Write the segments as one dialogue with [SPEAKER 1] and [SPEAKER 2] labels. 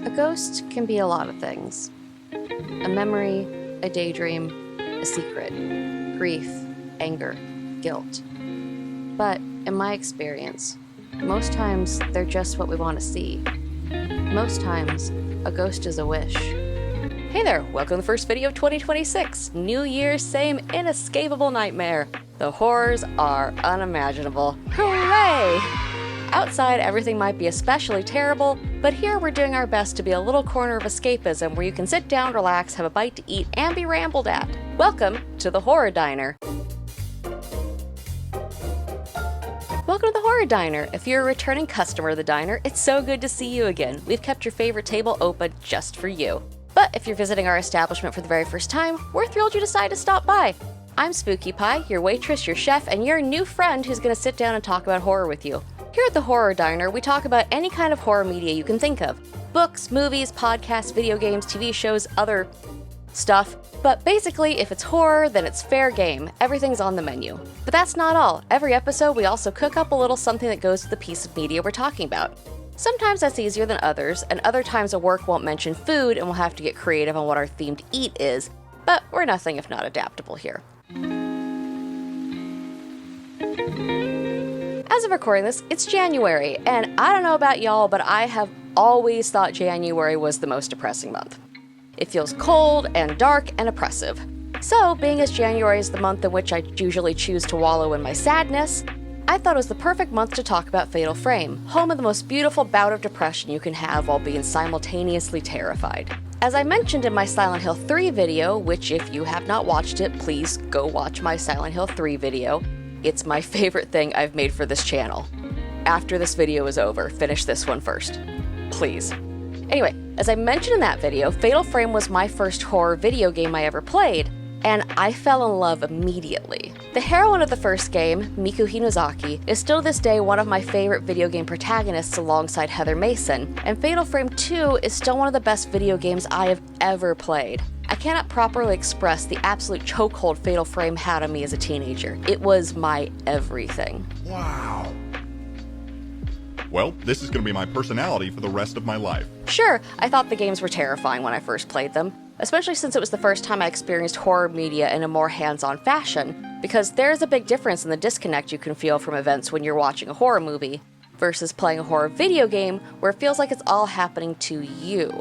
[SPEAKER 1] A ghost can be a lot of things. A memory, a daydream, a secret, grief, anger, guilt. But in my experience, most times they're just what we want to see. Most times, a ghost is a wish.
[SPEAKER 2] Hey there, welcome to the first video of 2026. New Year, same inescapable nightmare. The horrors are unimaginable. Hooray! Outside, everything might be especially terrible, but here we're doing our best to be a little corner of escapism where you can sit down, relax, have a bite to eat, and be rambled at. Welcome to the Horror Diner. Welcome to the Horror Diner. If you're a returning customer of the diner, it's so good to see you again. We've kept your favorite table open just for you. But if you're visiting our establishment for the very first time, we're thrilled you decided to stop by. I'm Spooky Pie, your waitress, your chef, and your new friend who's going to sit down and talk about horror with you. Here at the Horror Diner, we talk about any kind of horror media you can think of. Books, movies, podcasts, video games, TV shows, other stuff. But basically, if it's horror, then it's fair game. Everything's on the menu. But that's not all. Every episode, we also cook up a little something that goes with the piece of media we're talking about. Sometimes that's easier than others, and other times a work won't mention food and we'll have to get creative on what our themed eat is. But we're nothing if not adaptable here. As of recording this, it's January, and I don't know about y'all, but I have always thought January was the most depressing month. It feels cold and dark and oppressive. So, being as January is the month in which I usually choose to wallow in my sadness, I thought it was the perfect month to talk about Fatal Frame, home of the most beautiful bout of depression you can have while being simultaneously terrified. As I mentioned in my Silent Hill 3 video, which if you have not watched it, please go watch my Silent Hill 3 video. It's my favorite thing I've made for this channel. After this video is over, finish this one first. Please. Anyway, as I mentioned in that video, Fatal Frame was my first horror video game I ever played, and I fell in love immediately. The heroine of the first game, Miku Hinozaki, is still to this day one of my favorite video game protagonists alongside Heather Mason, and Fatal Frame 2 is still one of the best video games I have ever played. I cannot properly express the absolute chokehold Fatal Frame had on me as a teenager. It was my everything.
[SPEAKER 3] Wow. Well, this is going to be my personality for the rest of my life.
[SPEAKER 2] Sure, I thought the games were terrifying when I first played them, especially since it was the first time I experienced horror media in a more hands-on fashion, because there's a big difference in the disconnect you can feel from events when you're watching a horror movie, versus playing a horror video game where it feels like it's all happening to you.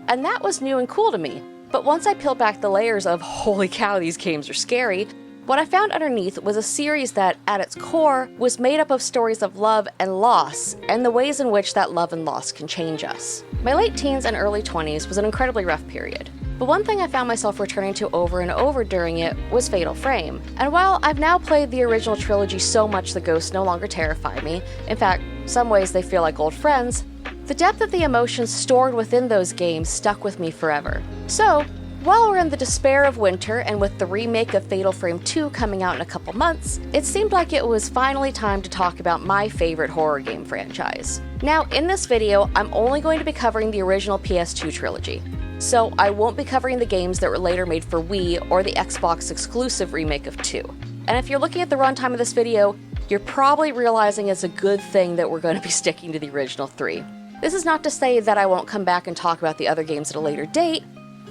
[SPEAKER 2] And that was new and cool to me. But once I peeled back the layers of, holy cow, these games are scary, what I found underneath was a series that, at its core, was made up of stories of love and loss, and the ways in which that love and loss can change us. My late teens and early 20s was an incredibly rough period. But one thing I found myself returning to over and over during it was Fatal Frame. And while I've now played the original trilogy so much the ghosts no longer terrify me, in fact, some ways they feel like old friends, the depth of the emotions stored within those games stuck with me forever. So, while we're in the despair of winter and with the remake of Fatal Frame 2 coming out in a couple months, it seemed like it was finally time to talk about my favorite horror game franchise. Now, in this video, I'm only going to be covering the original PS2 trilogy. So I won't be covering the games that were later made for Wii or the Xbox exclusive remake of 2. And if you're looking at the runtime of this video, you're probably realizing it's a good thing that we're going to be sticking to the original 3. This is not to say that I won't come back and talk about the other games at a later date,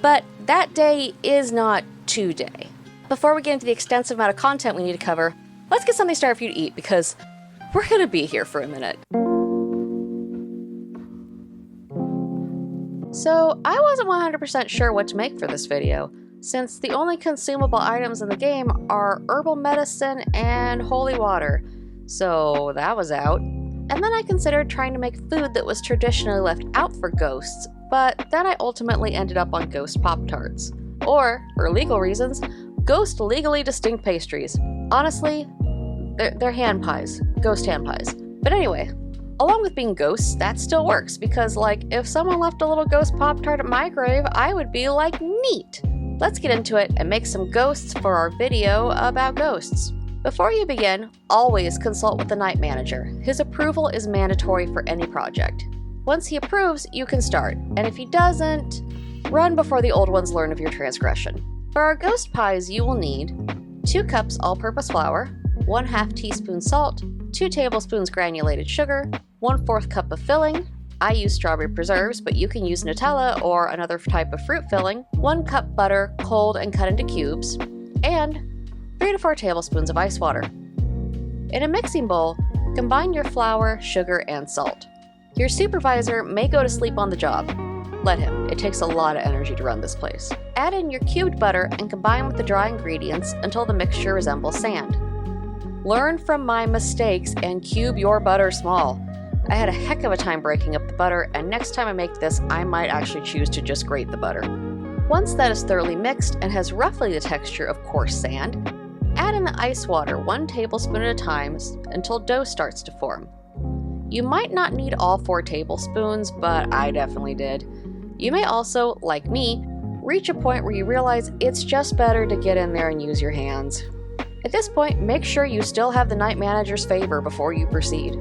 [SPEAKER 2] but that day is not today. Before we get into the extensive amount of content we need to cover, let's get something started for you to eat because we're going to be here for a minute. So, I wasn't 100% sure what to make for this video, since the only consumable items in the game are herbal medicine and holy water. So, that was out. And then I considered trying to make food that was traditionally left out for ghosts, but then I ultimately ended up on ghost Pop-Tarts. Or, for legal reasons, ghost legally distinct pastries. Honestly, they're hand pies. Ghost hand pies. But anyway, along with being ghosts, that still works, because, like, if someone left a little ghost Pop-Tart at my grave, I would be like, neat! Let's get into it and make some ghosts for our video about ghosts. Before you begin, always consult with the night manager. His approval is mandatory for any project. Once he approves, you can start, and if he doesn't, run before the old ones learn of your transgression. For our ghost pies, you will need 2 cups all-purpose flour, 1/2 teaspoon salt, 2 tablespoons granulated sugar, 1/4 cup of filling, I use strawberry preserves, but you can use Nutella or another type of fruit filling, 1 cup butter, cold and cut into cubes, and 3 to 4 tablespoons of ice water. In a mixing bowl, combine your flour, sugar, and salt. Your supervisor may go to sleep on the job. Let him. It takes a lot of energy to run this place. Add in your cubed butter and combine with the dry ingredients until the mixture resembles sand. Learn from my mistakes and cube your butter small. I had a heck of a time breaking up the butter, and next time I make this, I might actually choose to just grate the butter. Once that is thoroughly mixed and has roughly the texture of coarse sand, add in the ice water 1 tablespoon at a time until dough starts to form. You might not need all 4 tablespoons, but I definitely did. You may also, like me, reach a point where you realize it's just better to get in there and use your hands. At this point, make sure you still have the night manager's favor before you proceed.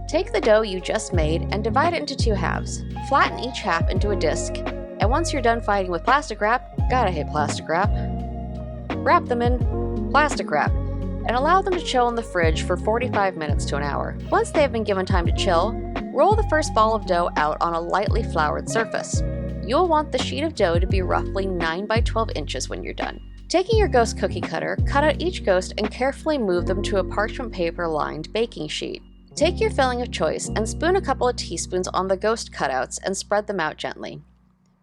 [SPEAKER 2] Take the dough you just made and divide it into 2 halves. Flatten each half into a disc, and once you're done fighting with plastic wrap, gotta hate plastic wrap, wrap them in plastic wrap, and allow them to chill in the fridge for 45 minutes to an hour. Once they have been given time to chill, roll the first ball of dough out on a lightly floured surface. You'll want the sheet of dough to be roughly 9 by 12 inches when you're done. Taking your ghost cookie cutter, cut out each ghost and carefully move them to a parchment paper lined baking sheet. Take your filling of choice and spoon a couple of teaspoons on the ghost cutouts and spread them out gently.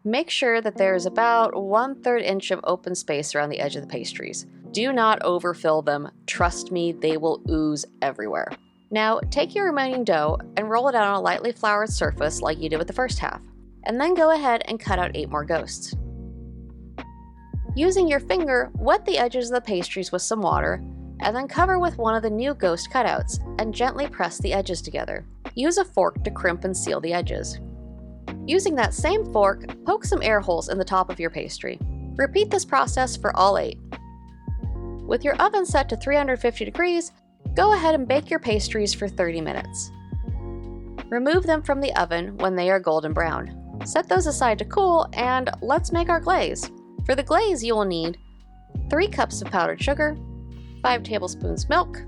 [SPEAKER 2] Make sure that there is about 1/3 inch of open space around the edge of the pastries. Do not overfill them. Trust me, they will ooze everywhere. Now, take your remaining dough and roll it out on a lightly floured surface like you did with the first half, and then go ahead and cut out 8 more ghosts. Using your finger, wet the edges of the pastries with some water, and then cover with one of the new ghost cutouts and gently press the edges together. Use a fork to crimp and seal the edges. Using that same fork, poke some air holes in the top of your pastry. Repeat this process for all 8. With your oven set to 350 degrees, go ahead and bake your pastries for 30 minutes. Remove them from the oven when they are golden brown. Set those aside to cool, and let's make our glaze. For the glaze, you will need 3 cups of powdered sugar, 5 tablespoons milk,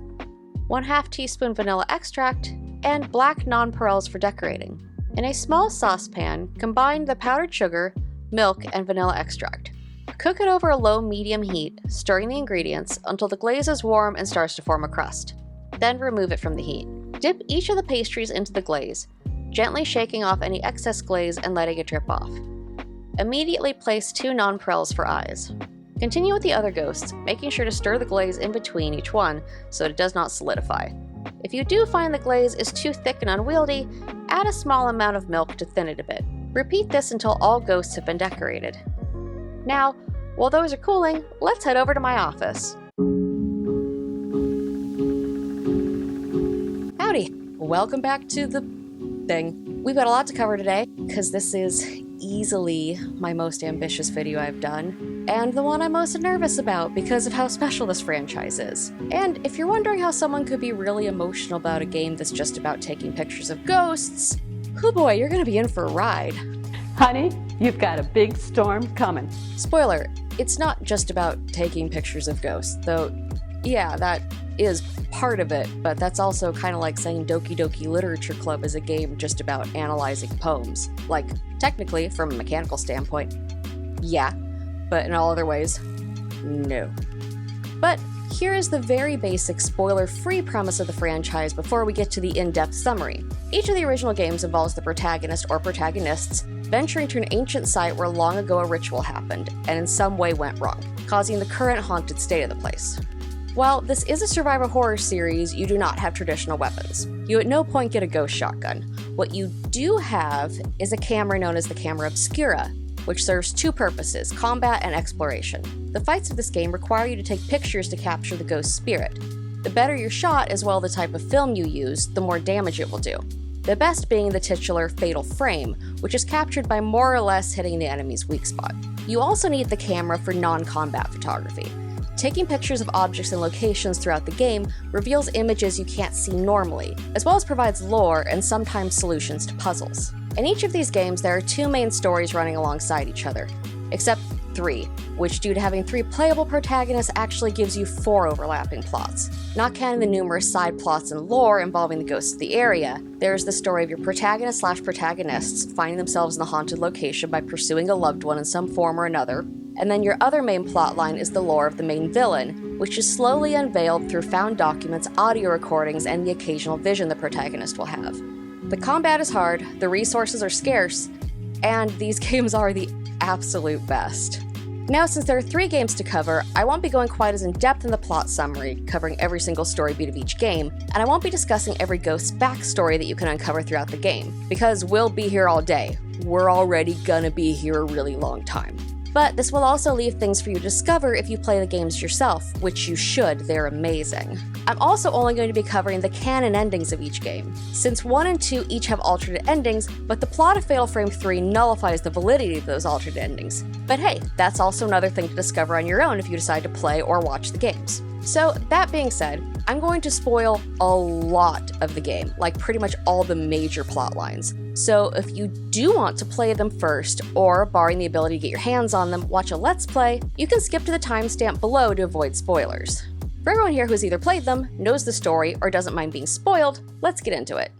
[SPEAKER 2] 1/2 teaspoon vanilla extract, and black nonpareils for decorating. In a small saucepan, combine the powdered sugar, milk, and vanilla extract. Cook it over a low-medium heat, stirring the ingredients until the glaze is warm and starts to form a crust. Then remove it from the heat. Dip each of the pastries into the glaze, gently shaking off any excess glaze and letting it drip off. Immediately place 2 nonpareils for eyes. Continue with the other ghosts, making sure to stir the glaze in between each one so it does not solidify. If you do find the glaze is too thick and unwieldy, add a small amount of milk to thin it a bit. Repeat this until all ghosts have been decorated. Now, while those are cooling, let's head over to my office. Howdy! Welcome back to the thing. We've got a lot to cover today, because this is easily my most ambitious video I've done, and the one I'm most nervous about because of how special this franchise is. And if you're wondering how someone could be really emotional about a game that's just about taking pictures of ghosts, oh boy, you're gonna be in for a ride.
[SPEAKER 4] Honey, you've got a big storm coming.
[SPEAKER 2] Spoiler, it's not just about taking pictures of ghosts, though, yeah, that is part of it, but that's also kind of like saying Doki Doki Literature Club is a game just about analyzing poems. Like, technically, from a mechanical standpoint, yeah, but in all other ways, no. But here is the very basic spoiler-free premise of the franchise before we get to the in-depth summary. Each of the original games involves the protagonist or protagonists venturing to an ancient site where long ago a ritual happened, and in some way went wrong, causing the current haunted state of the place. While this is a survival horror series, you do not have traditional weapons. You at no point get a ghost shotgun. What you do have is a camera known as the camera obscura, which serves 2 purposes, combat and exploration. The fights of this game require you to take pictures to capture the ghost spirit. The better your shot, as well as the type of film you use, the more damage it will do. The best being the titular Fatal Frame, which is captured by more or less hitting the enemy's weak spot. You also need the camera for non-combat photography. Taking pictures of objects and locations throughout the game reveals images you can't see normally, as well as provides lore and sometimes solutions to puzzles. In each of these games, there are 2 main stories running alongside each other, except 3, which due to having 3 playable protagonists actually gives you 4 overlapping plots. Not counting the numerous side plots and lore involving the ghosts of the area, there's the story of your protagonist/protagonists finding themselves in a haunted location by pursuing a loved one in some form or another, and then your other main plotline is the lore of the main villain, which is slowly unveiled through found documents, audio recordings, and the occasional vision the protagonist will have. The combat is hard, the resources are scarce, and these games are the absolute best. Now, since there are 3 games to cover, I won't be going quite as in-depth in the plot summary, covering every single story beat of each game, and I won't be discussing every ghost's backstory that you can uncover throughout the game, because we'll be here all day. We're already gonna be here a really long time. But this will also leave things for you to discover if you play the games yourself, which you should, they're amazing. I'm also only going to be covering the canon endings of each game, since 1 and 2 each have alternate endings, but the plot of Fatal Frame 3 nullifies the validity of those alternate endings. But hey, that's also another thing to discover on your own if you decide to play or watch the games. So, that being said, I'm going to spoil a lot of the game, like pretty much all the major plot lines. So if you do want to play them first, or barring the ability to get your hands on them, watch a Let's Play, you can skip to the timestamp below to avoid spoilers. For everyone here who's either played them, knows the story, or doesn't mind being spoiled, let's get into it.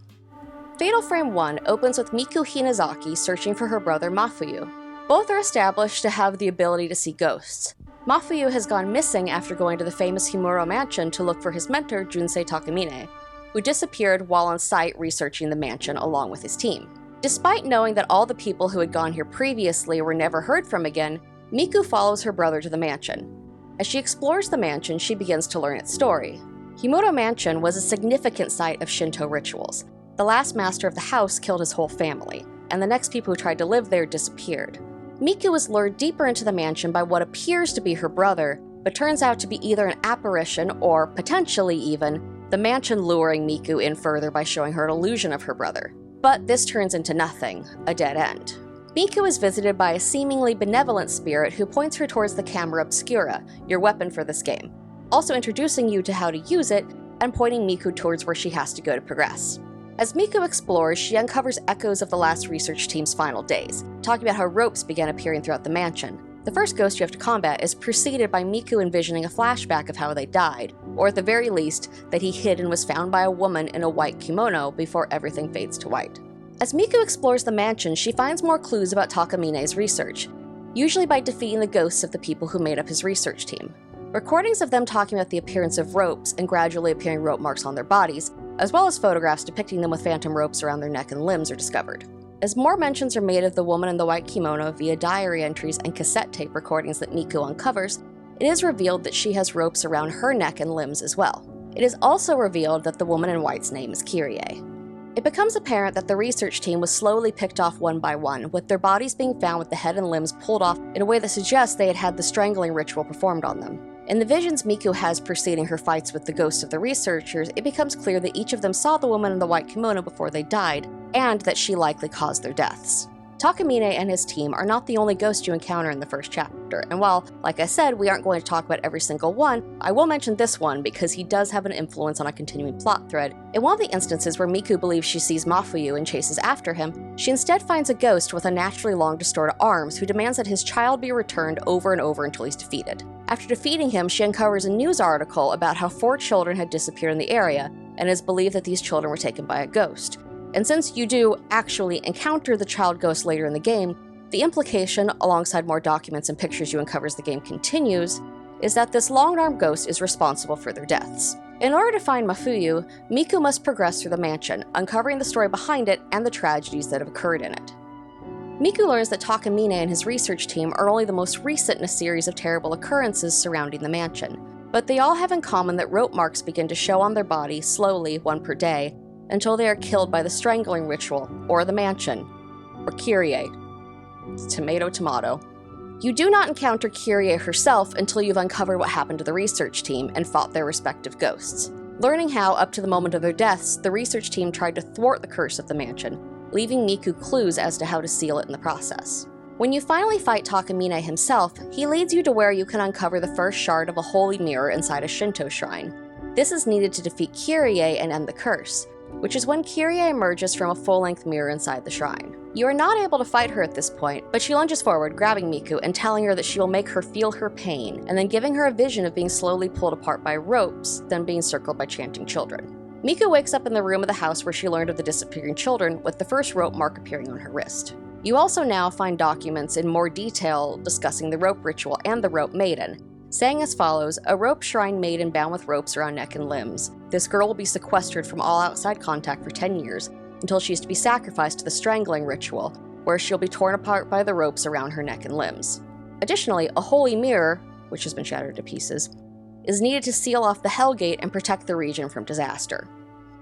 [SPEAKER 2] Fatal Frame 1 opens with Miku Hinazaki searching for her brother Mafuyu. Both are established to have the ability to see ghosts. Mafuyu has gone missing after going to the famous Himuro mansion to look for his mentor, Junsei Takamine, who disappeared while on site researching the mansion along with his team. Despite knowing that all the people who had gone here previously were never heard from again, Miku follows her brother to the mansion. As she explores the mansion, she begins to learn its story. Himuro Mansion was a significant site of Shinto rituals. The last master of the house killed his whole family, and the next people who tried to live there disappeared. Miku was lured deeper into the mansion by what appears to be her brother, but turns out to be either an apparition or, potentially even, the mansion luring Miku in further by showing her an illusion of her brother. But this turns into nothing, a dead end. Miku is visited by a seemingly benevolent spirit who points her towards the camera obscura, your weapon for this game, also introducing you to how to use it and pointing Miku towards where she has to go to progress. As Miku explores, she uncovers echoes of the last research team's final days, talking about how ropes began appearing throughout the mansion. The first ghost you have to combat is preceded by Miku envisioning a flashback of how they died, or at the very least, that he hid and was found by a woman in a white kimono before everything fades to white. As Miku explores the mansion, she finds more clues about Takamine's research, usually by defeating the ghosts of the people who made up his research team. Recordings of them talking about the appearance of ropes and gradually appearing rope marks on their bodies, as well as photographs depicting them with phantom ropes around their neck and limbs are discovered. As more mentions are made of the woman in the white kimono via diary entries and cassette tape recordings that Miku uncovers, it is revealed that she has ropes around her neck and limbs as well. It is also revealed that the woman in white's name is Kyrie. It becomes apparent that the research team was slowly picked off one by one, with their bodies being found with the head and limbs pulled off in a way that suggests they had had the strangling ritual performed on them. In the visions Miku has preceding her fights with the ghosts of the researchers, it becomes clear that each of them saw the woman in the white kimono before they died, and that she likely caused their deaths. Takamine and his team are not the only ghosts you encounter in the first chapter, and while, like I said, we aren't going to talk about every single one, I will mention this one because he does have an influence on a continuing plot thread. In one of the instances where Miku believes she sees Mafuyu and chases after him, she instead finds a ghost with unnaturally long distorted arms who demands that his child be returned over and over until he's defeated. After defeating him, she uncovers a news article about how 4 children had disappeared in the area, and is believed that these children were taken by a ghost. And since you do actually encounter the child ghost later in the game, the implication, alongside more documents and pictures you uncover as the game continues, is that this long-armed ghost is responsible for their deaths. In order to find Mafuyu, Miku must progress through the mansion, uncovering the story behind it and the tragedies that have occurred in it. Miku learns that Takamine and his research team are only the most recent in a series of terrible occurrences surrounding the mansion, but they all have in common that rope marks begin to show on their body slowly, 1 per day, until they are killed by the strangling ritual, or the mansion, or Kyrie. Tomato, tomato. You do not encounter Kyrie herself until you've uncovered what happened to the research team and fought their respective ghosts, learning how, up to the moment of their deaths, the research team tried to thwart the curse of the mansion, leaving Miku clues as to how to seal it in the process. When you finally fight Takamine himself, he leads you to where you can uncover the first shard of a holy mirror inside a Shinto shrine. This is needed to defeat Kyrie and end the curse, which is when Kyrie emerges from a full-length mirror inside the shrine. You are not able to fight her at this point, but she lunges forward, grabbing Miku and telling her that she will make her feel her pain, and then giving her a vision of being slowly pulled apart by ropes, then being circled by chanting children. Miku wakes up in the room of the house where she learned of the disappearing children, with the first rope mark appearing on her wrist. You also now find documents in more detail discussing the rope ritual and the rope maiden, saying as follows: a rope shrine maiden bound with ropes around neck and limbs. This girl will be sequestered from all outside contact for 10 years, until she is to be sacrificed to the strangling ritual, where she'll be torn apart by the ropes around her neck and limbs. Additionally, a holy mirror, which has been shattered to pieces, is needed to seal off the Hellgate and protect the region from disaster.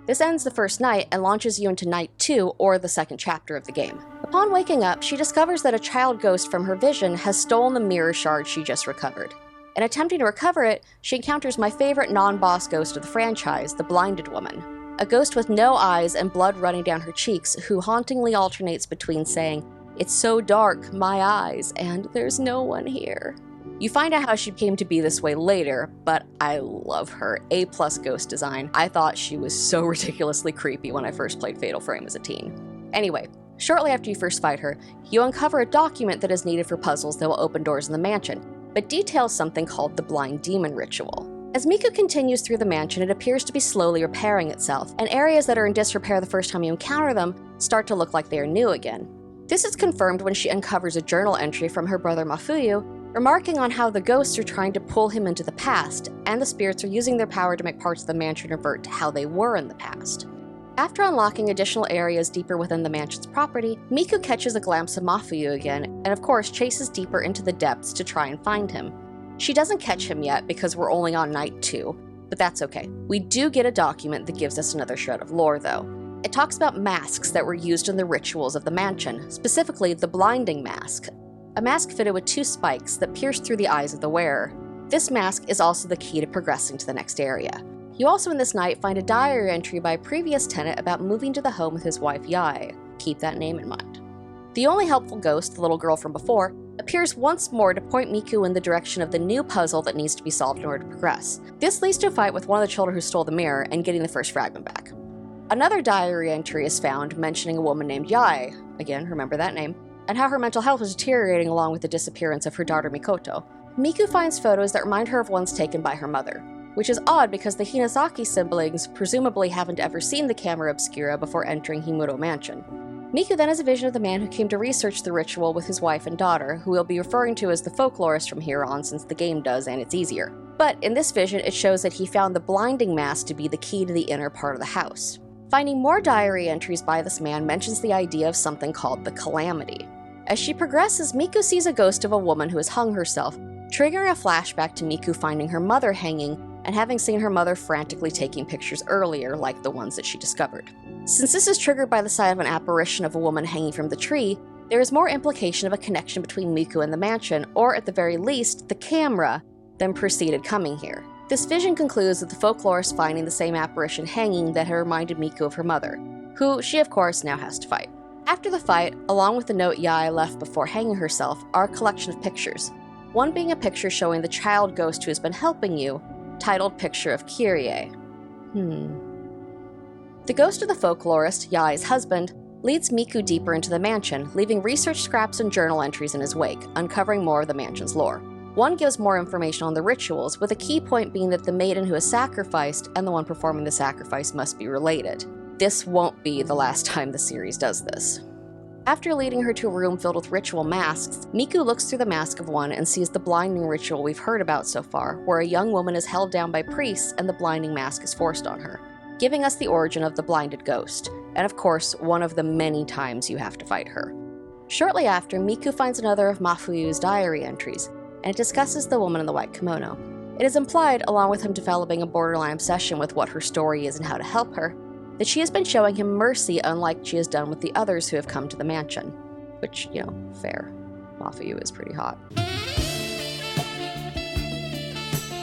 [SPEAKER 2] This ends the first night and launches you into Night 2, or the second chapter of the game. Upon waking up, she discovers that a child ghost from her vision has stolen the mirror shard she just recovered. In attempting to recover it, she encounters my favorite non-boss ghost of the franchise, the Blinded Woman. A ghost with no eyes and blood running down her cheeks, who hauntingly alternates between saying, "It's so dark, my eyes," and "There's no one here." You find out how she came to be this way later, but I love her. A+ ghost design. I thought she was so ridiculously creepy when I first played Fatal Frame as a teen. Anyway, shortly after you first fight her, you uncover a document that is needed for puzzles that will open doors in the mansion, but details something called the Blind Demon Ritual. As Miku continues through the mansion, it appears to be slowly repairing itself, and areas that are in disrepair the first time you encounter them start to look like they are new again. This is confirmed when she uncovers a journal entry from her brother Mafuyu, remarking on how the ghosts are trying to pull him into the past, and the spirits are using their power to make parts of the mansion revert to how they were in the past. After unlocking additional areas deeper within the mansion's property, Miku catches a glimpse of Mafuyu again, and of course chases deeper into the depths to try and find him. She doesn't catch him yet because we're only on Night 2, but that's okay. We do get a document that gives us another shred of lore though. It talks about masks that were used in the rituals of the mansion, specifically the Blinding Mask, a mask fitted with 2 spikes that pierce through the eyes of the wearer. This mask is also the key to progressing to the next area. You also in this night find a diary entry by a previous tenant about moving to the home with his wife Yae. Keep that name in mind. The only helpful ghost, the little girl from before, appears once more to point Miku in the direction of the new puzzle that needs to be solved in order to progress. This leads to a fight with one of the children who stole the mirror and getting the first fragment back. Another diary entry is found mentioning a woman named Yae, again remember that name, and how her mental health was deteriorating along with the disappearance of her daughter Mikoto. Miku finds photos that remind her of ones taken by her mother, which is odd because the Hinazaki siblings presumably haven't ever seen the camera obscura before entering Himuro Mansion. Miku then has a vision of the man who came to research the ritual with his wife and daughter, who we'll be referring to as the folklorist from here on since the game does and it's easier. But in this vision, it shows that he found the blinding mask to be the key to the inner part of the house. Finding more diary entries by this man mentions the idea of something called the Calamity. As she progresses, Miku sees a ghost of a woman who has hung herself, triggering a flashback to Miku finding her mother hanging and having seen her mother frantically taking pictures earlier, like the ones that she discovered. Since this is triggered by the sight of an apparition of a woman hanging from the tree, there is more implication of a connection between Miku and the mansion, or at the very least, the camera, than preceded coming here. This vision concludes with the folklorist finding the same apparition hanging that had reminded Miku of her mother, who she of course now has to fight. After the fight, along with the note Yae left before hanging herself, are a collection of pictures. One being a picture showing the child ghost who has been helping you, titled Picture of Kyrie. The ghost of the folklorist, Yae's husband, leads Miku deeper into the mansion, leaving research scraps and journal entries in his wake, uncovering more of the mansion's lore. One gives more information on the rituals, with a key point being that the maiden who is sacrificed and the one performing the sacrifice must be related. This won't be the last time the series does this. After leading her to a room filled with ritual masks, Miku looks through the mask of one and sees the blinding ritual we've heard about so far, where a young woman is held down by priests and the blinding mask is forced on her, giving us the origin of the blinded ghost, and of course, one of the many times you have to fight her. Shortly after, Miku finds another of Mafuyu's diary entries, and it discusses the woman in the white kimono. It is implied, along with him developing a borderline obsession with what her story is and how to help her, that she has been showing him mercy unlike she has done with the others who have come to the mansion. Which, fair. Mafuyu is pretty hot.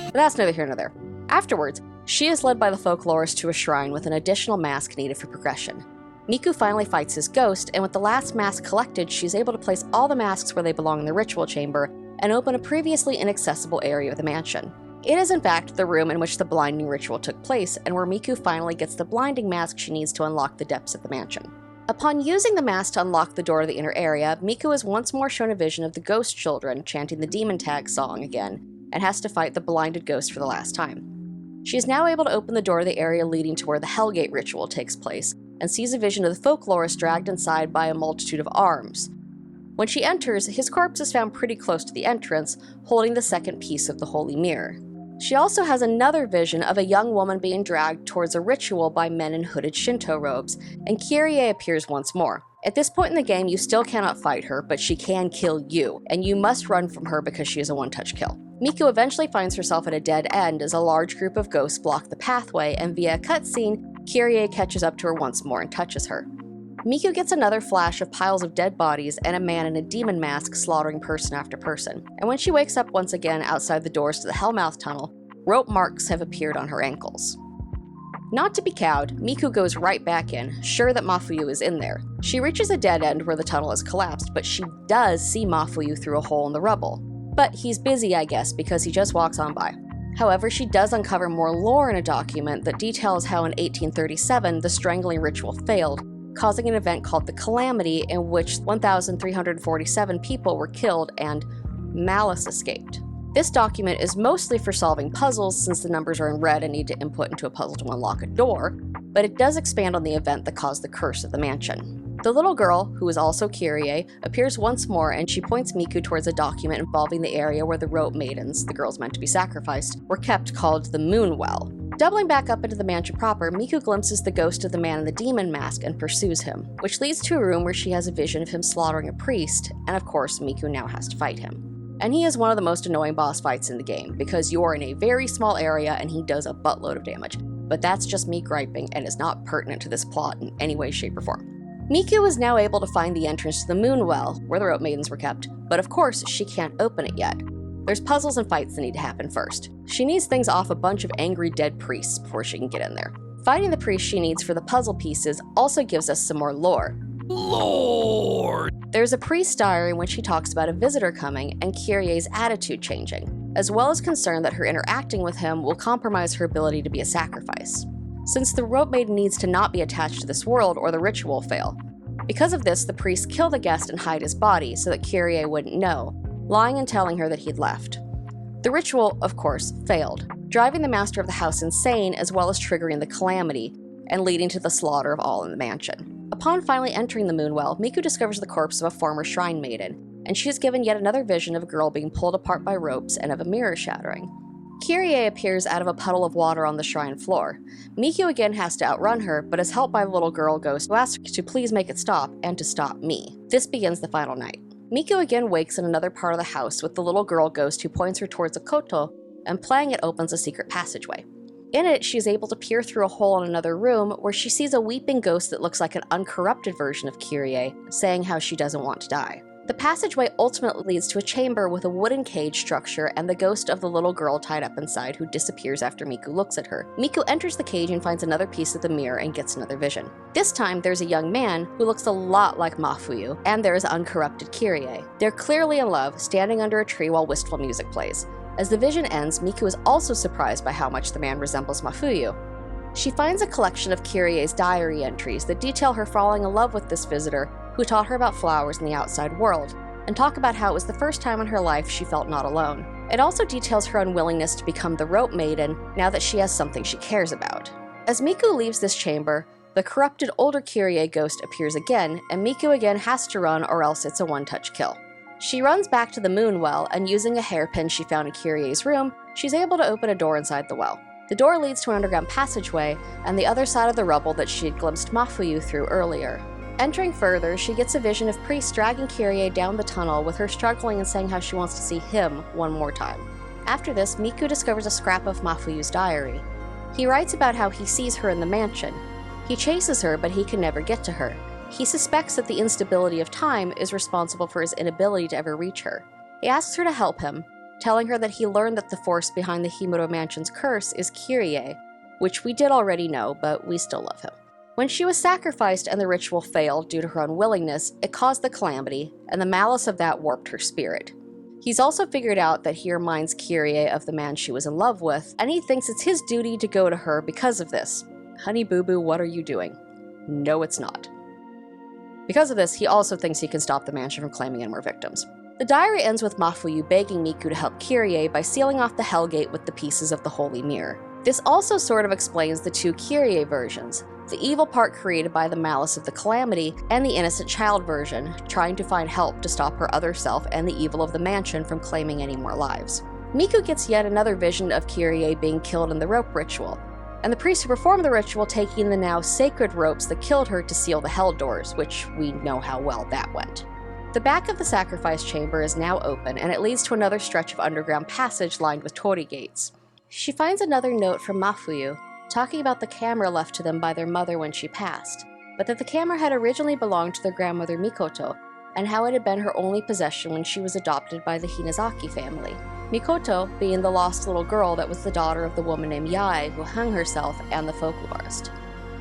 [SPEAKER 2] But that's neither here nor there. Afterwards, she is led by the folklorist to a shrine with an additional mask needed for progression. Miku finally fights his ghost, and with the last mask collected, she's able to place all the masks where they belong in the ritual chamber and open a previously inaccessible area of the mansion. It is in fact the room in which the blinding ritual took place, and where Miku finally gets the blinding mask she needs to unlock the depths of the mansion. Upon using the mask to unlock the door to the inner area, Miku is once more shown a vision of the ghost children chanting the demon tag song again, and has to fight the blinded ghost for the last time. She is now able to open the door to the area leading to where the Hellgate ritual takes place, and sees a vision of the folklorist dragged inside by a multitude of arms. When she enters, his corpse is found pretty close to the entrance, holding the second piece of the holy mirror. She also has another vision of a young woman being dragged towards a ritual by men in hooded Shinto robes, and Kyrie appears once more. At this point in the game, you still cannot fight her, but she can kill you, and you must run from her because she is a one-touch kill. Miku eventually finds herself at a dead end as a large group of ghosts block the pathway, and via a cutscene, Kyrie catches up to her once more and touches her. Miku gets another flash of piles of dead bodies and a man in a demon mask slaughtering person after person. And when she wakes up once again outside the doors to the Hellmouth tunnel, rope marks have appeared on her ankles. Not to be cowed, Miku goes right back in, sure that Mafuyu is in there. She reaches a dead end where the tunnel has collapsed, but she does see Mafuyu through a hole in the rubble. But he's busy, I guess, because he just walks on by. However, she does uncover more lore in a document that details how in 1837 the strangling ritual failed, causing an event called the Calamity, in which 1,347 people were killed and Malice escaped. This document is mostly for solving puzzles since the numbers are in red and need to input into a puzzle to unlock a door, but it does expand on the event that caused the curse of the mansion. The little girl, who is also Kyrie, appears once more, and she points Miku towards a document involving the area where the rope maidens, the girls meant to be sacrificed, were kept, called the Moon Well. Doubling back up into the mansion proper, Miku glimpses the ghost of the man in the demon mask and pursues him, which leads to a room where she has a vision of him slaughtering a priest, and of course Miku now has to fight him. And he is one of the most annoying boss fights in the game, because you are in a very small area and he does a buttload of damage, but that's just me griping and is not pertinent to this plot in any way, shape, or form. Miku is now able to find the entrance to the Moon Well, where the rope maidens were kept, but of course she can't open it yet. There's puzzles and fights that need to happen first. She needs things off a bunch of angry dead priests before she can get in there. Fighting the priest she needs for the puzzle pieces also gives us some more lore. Lord! There's a priest's diary in which he talks about a visitor coming and Kyrie's attitude changing, as well as concern that her interacting with him will compromise her ability to be a sacrifice, since the rope maiden needs to not be attached to this world or the ritual will fail. Because of this, the priest killed the guest and hide his body so that Kyrie wouldn't know, lying and telling her that he'd left. The ritual, of course, failed, driving the master of the house insane as well as triggering the calamity and leading to the slaughter of all in the mansion. Upon finally entering the Moonwell, Miku discovers the corpse of a former shrine maiden, and she is given yet another vision of a girl being pulled apart by ropes and of a mirror shattering. Kyrie appears out of a puddle of water on the shrine floor. Miku again has to outrun her, but is helped by the little girl ghost who asks to please make it stop and to stop me. This begins the final night. Miku again wakes in another part of the house with the little girl ghost who points her towards a koto, and playing it opens a secret passageway. In it, she is able to peer through a hole in another room where she sees a weeping ghost that looks like an uncorrupted version of Kyrie, saying how she doesn't want to die. The passageway ultimately leads to a chamber with a wooden cage structure and the ghost of the little girl tied up inside who disappears after Miku looks at her. Miku enters the cage and finds another piece of the mirror and gets another vision. This time, there's a young man who looks a lot like Mafuyu, and there is uncorrupted Kyrie. They're clearly in love, standing under a tree while wistful music plays. As the vision ends, Miku is also surprised by how much the man resembles Mafuyu. She finds a collection of Kyrie's diary entries that detail her falling in love with this visitor who taught her about flowers in the outside world, and talk about how it was the first time in her life she felt not alone. It also details her unwillingness to become the rope maiden now that she has something she cares about. As Miku leaves this chamber, the corrupted older Kyrie ghost appears again, and Miku again has to run or else it's a one-touch kill. She runs back to the moon well, and using a hairpin she found in Kyrie's room, she's able to open a door inside the well. The door leads to an underground passageway and the other side of the rubble that she had glimpsed Mafuyu through earlier. Entering further, she gets a vision of priests dragging Kyrie down the tunnel with her struggling and saying how she wants to see him one more time. After this, Miku discovers a scrap of Mafuyu's diary. He writes about how he sees her in the mansion. He chases her, but he can never get to her. He suspects that the instability of time is responsible for his inability to ever reach her. He asks her to help him, telling her that he learned that the force behind the Himuro Mansion's curse is Kyrie, which we did already know, but we still love him. When she was sacrificed and the ritual failed due to her unwillingness, it caused the calamity, and the malice of that warped her spirit. He's also figured out that he reminds Kyrie of the man she was in love with, and he thinks it's his duty to go to her because of this. Honey boo boo, what are you doing? No, it's not. Because of this, he also thinks he can stop the mansion from claiming in more victims. The diary ends with Mafuyu begging Miku to help Kyrie by sealing off the Hellgate with the pieces of the Holy Mirror. This also sort of explains the two Kyrie versions, the evil part created by the malice of the Calamity, and the innocent child version, trying to find help to stop her other self and the evil of the mansion from claiming any more lives. Miku gets yet another vision of Kyrie being killed in the rope ritual, and the priest who performed the ritual taking the now sacred ropes that killed her to seal the hell doors, which we know how well that went. The back of the sacrifice chamber is now open, and it leads to another stretch of underground passage lined with torii gates. She finds another note from Mafuyu, talking about the camera left to them by their mother when she passed, but that the camera had originally belonged to their grandmother Mikoto, and how it had been her only possession when she was adopted by the Hinazaki family. Mikoto being the lost little girl that was the daughter of the woman named Yae who hung herself and the folklorist.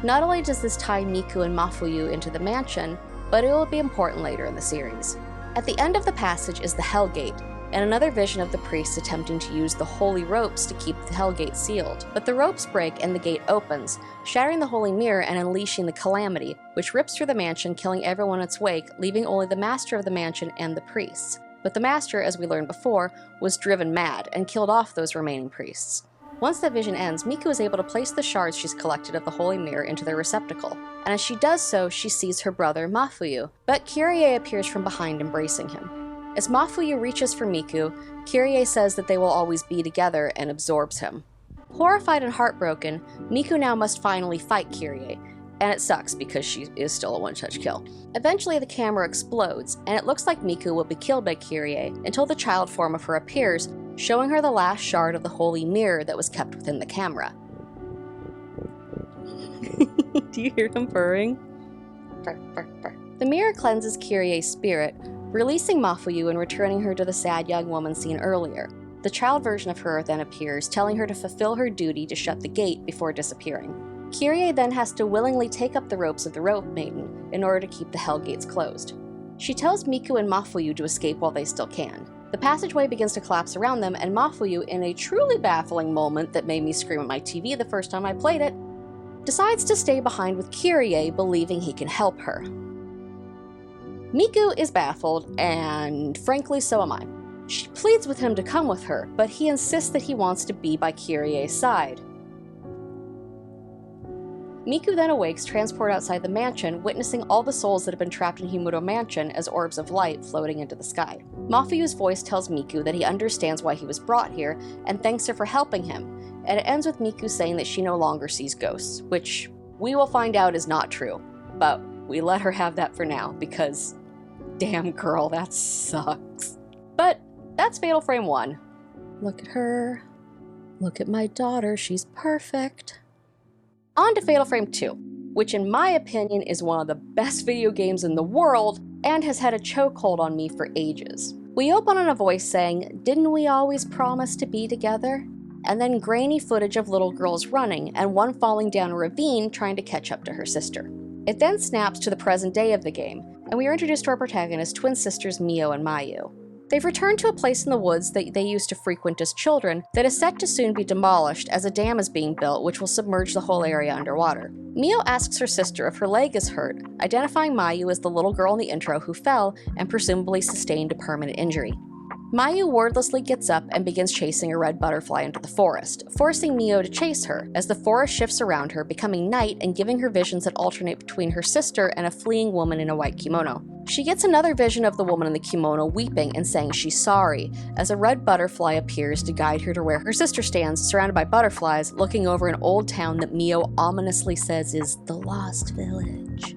[SPEAKER 2] Not only does this tie Miku and Mafuyu into the mansion, but it will be important later in the series. At the end of the passage is the Hellgate, and another vision of the priest attempting to use the holy ropes to keep the Hellgate sealed. But the ropes break and the gate opens, shattering the Holy Mirror and unleashing the Calamity, which rips through the mansion, killing everyone in its wake, leaving only the master of the mansion and the priests. But the master, as we learned before, was driven mad and killed off those remaining priests. Once that vision ends, Miku is able to place the shards she's collected of the Holy Mirror into their receptacle, and as she does so, she sees her brother Mafuyu, but Kyrie appears from behind embracing him. As Mafuyu reaches for Miku, Kyrie says that they will always be together and absorbs him. Horrified and heartbroken, Miku now must finally fight Kyrie, and it sucks because she is still a one-touch kill. Eventually the camera explodes, and it looks like Miku will be killed by Kyrie until the child form of her appears, showing her the last shard of the Holy Mirror that was kept within the camera. Do you hear him purring? Purr, purr, purr. The mirror cleanses Kyrie's spirit, releasing Mafuyu and returning her to the sad young woman seen earlier. The child version of her then appears, telling her to fulfill her duty to shut the gate before disappearing. Kyrie then has to willingly take up the ropes of the Rope Maiden in order to keep the Hell Gates closed. She tells Miku and Mafuyu to escape while they still can. The passageway begins to collapse around them, and Mafuyu, in a truly baffling moment that made me scream at my TV the first time I played it, decides to stay behind with Kyrie, believing he can help her. Miku is baffled, and frankly so am I. She pleads with him to come with her, but he insists that he wants to be by Kyrie's side. Miku then awakes, transported outside the mansion, witnessing all the souls that have been trapped in Himuro Mansion as orbs of light floating into the sky. Mafuyu's voice tells Miku that he understands why he was brought here, and thanks her for helping him, and it ends with Miku saying that she no longer sees ghosts, which we will find out is not true, but we let her have that for now, because damn girl, that sucks. But that's Fatal Frame 1. Look at her. Look at my daughter, she's perfect. On to Fatal Frame 2, which in my opinion is one of the best video games in the world and has had a chokehold on me for ages. We open on a voice saying, "Didn't we always promise to be together?" And then grainy footage of little girls running and one falling down a ravine trying to catch up to her sister. It then snaps to the present day of the game, and we are introduced to our protagonists, twin sisters Mio and Mayu. They've returned to a place in the woods that they used to frequent as children that is set to soon be demolished as a dam is being built which will submerge the whole area underwater. Mio asks her sister if her leg is hurt, identifying Mayu as the little girl in the intro who fell and presumably sustained a permanent injury. Mayu wordlessly gets up and begins chasing a red butterfly into the forest, forcing Mio to chase her as the forest shifts around her, becoming night and giving her visions that alternate between her sister and a fleeing woman in a white kimono. She gets another vision of the woman in the kimono weeping and saying she's sorry, as a red butterfly appears to guide her to where her sister stands, surrounded by butterflies, looking over an old town that Mio ominously says is the Lost Village.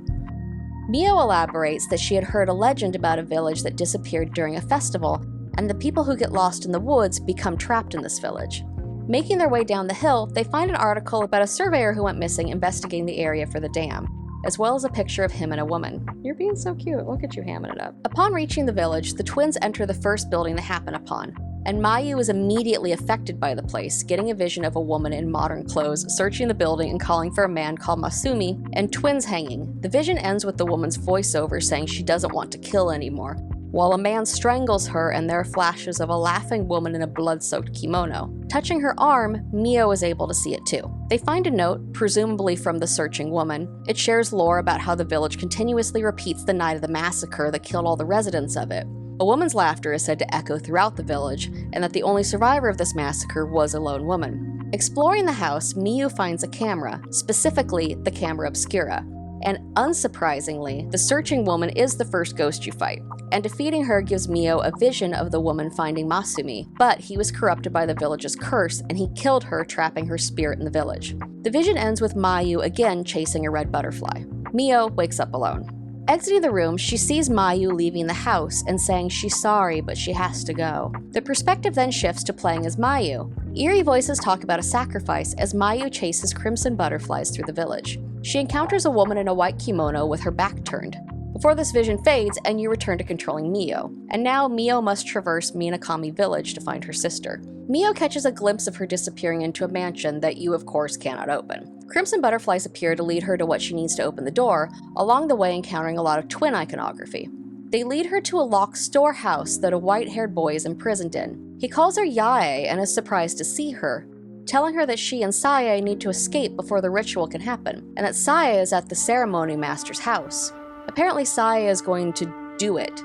[SPEAKER 2] Mio elaborates that she had heard a legend about a village that disappeared during a festival, and the people who get lost in the woods become trapped in this village. Making their way down the hill, they find an article about a surveyor who went missing investigating the area for the dam, as well as a picture of him and a woman. You're being so cute, look at you hamming it up. Upon reaching the village, the twins enter the first building they happen upon, and Mayu is immediately affected by the place, getting a vision of a woman in modern clothes, searching the building and calling for a man called Masumi, and twins hanging. The vision ends with the woman's voiceover saying she doesn't want to kill anymore, while a man strangles her and there are flashes of a laughing woman in a blood-soaked kimono. Touching her arm, Mio is able to see it too. They find a note, presumably from the searching woman. It shares lore about how the village continuously repeats the night of the massacre that killed all the residents of it. A woman's laughter is said to echo throughout the village, and that the only survivor of this massacre was a lone woman. Exploring the house, Miu finds a camera, specifically the camera obscura. And unsurprisingly, the searching woman is the first ghost you fight, and defeating her gives Mio a vision of the woman finding Masumi, but he was corrupted by the village's curse and he killed her, trapping her spirit in the village. The vision ends with Mayu again chasing a red butterfly. Mio wakes up alone. Exiting the room, she sees Mayu leaving the house and saying she's sorry, but she has to go. The perspective then shifts to playing as Mayu. Eerie voices talk about a sacrifice as Mayu chases crimson butterflies through the village. She encounters a woman in a white kimono with her back turned. Before this vision fades and you return to controlling Mio. And now Mio must traverse Minakami village to find her sister. Mio catches a glimpse of her disappearing into a mansion that you of course cannot open. Crimson butterflies appear to lead her to what she needs to open the door, along the way encountering a lot of twin iconography. They lead her to a locked storehouse that a white-haired boy is imprisoned in. He calls her Yae and is surprised to see her, telling her that she and Sae need to escape before the ritual can happen, and that Sae is at the ceremony master's house. Apparently Sae is going to do it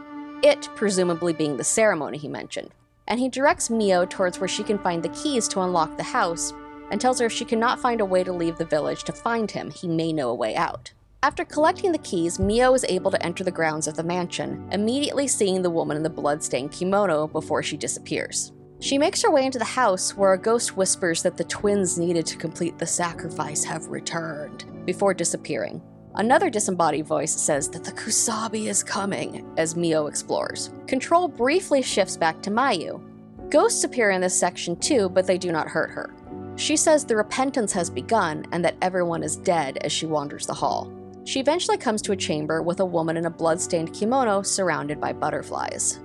[SPEAKER 2] presumably being the ceremony he mentioned, and he directs Mio towards where she can find the keys to unlock the house, and tells her if she cannot find a way to leave the village to find him, he may know a way out. After collecting the keys, Mio is able to enter the grounds of the mansion, immediately seeing the woman in the blood-stained kimono before she disappears. She makes her way into the house where a ghost whispers that the twins needed to complete the sacrifice have returned, before disappearing. Another disembodied voice says that the Kusabi is coming as Mio explores. Control briefly shifts back to Mayu. Ghosts appear in this section too, but they do not hurt her. She says the repentance has begun and that everyone is dead as she wanders the hall. She eventually comes to a chamber with a woman in a blood-stained kimono surrounded by butterflies.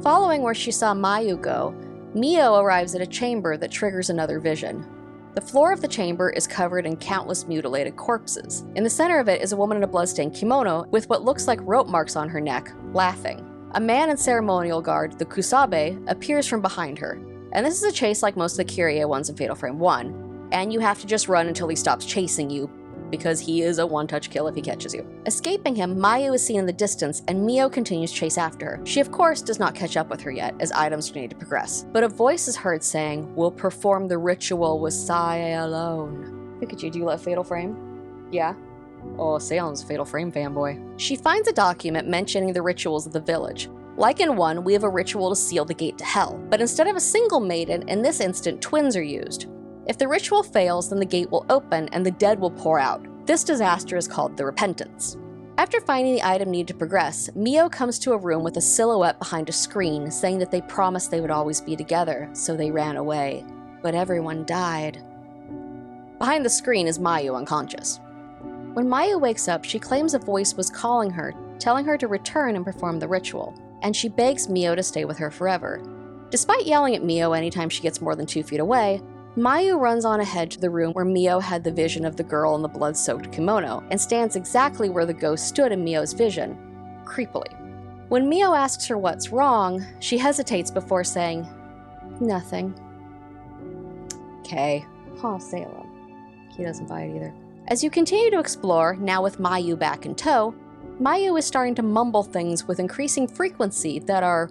[SPEAKER 2] Following where she saw Mayu go, Mio arrives at a chamber that triggers another vision. The floor of the chamber is covered in countless mutilated corpses. In the center of it is a woman in a blood-stained kimono with what looks like rope marks on her neck, laughing. A man in ceremonial guard, the Kusabe, appears from behind her. And this is a chase like most of the Kyrie ones in Fatal Frame 1, and you have to just run until he stops chasing you, because he is a one-touch kill if he catches you. Escaping him, Mayu is seen in the distance, and Mio continues to chase after her. She of course does not catch up with her yet, as items need to progress, but a voice is heard saying, "We'll perform the ritual with Sae alone." Look at you, do you love Fatal Frame? Yeah? Oh, Salem's a Fatal Frame fanboy. She finds a document mentioning the rituals of the village. Like in 1, we have a ritual to seal the gate to hell, but instead of a single maiden, in this instant twins are used. If the ritual fails, then the gate will open and the dead will pour out. This disaster is called the repentance. After finding the item needed to progress, Mio comes to a room with a silhouette behind a screen saying that they promised they would always be together, so they ran away. But everyone died. Behind the screen is Mayu unconscious. When Mayu wakes up, she claims a voice was calling her, telling her to return and perform the ritual, and she begs Mio to stay with her forever. Despite yelling at Mio anytime she gets more than 2 feet away, Mayu runs on ahead to the room where Mio had the vision of the girl in the blood-soaked kimono, and stands exactly where the ghost stood in Mio's vision, creepily. When Mio asks her what's wrong, she hesitates before saying, "Nothing." Okay. Oh, Salem. He doesn't buy it either. As you continue to explore, now with Mayu back in tow, Mayu is starting to mumble things with increasing frequency that are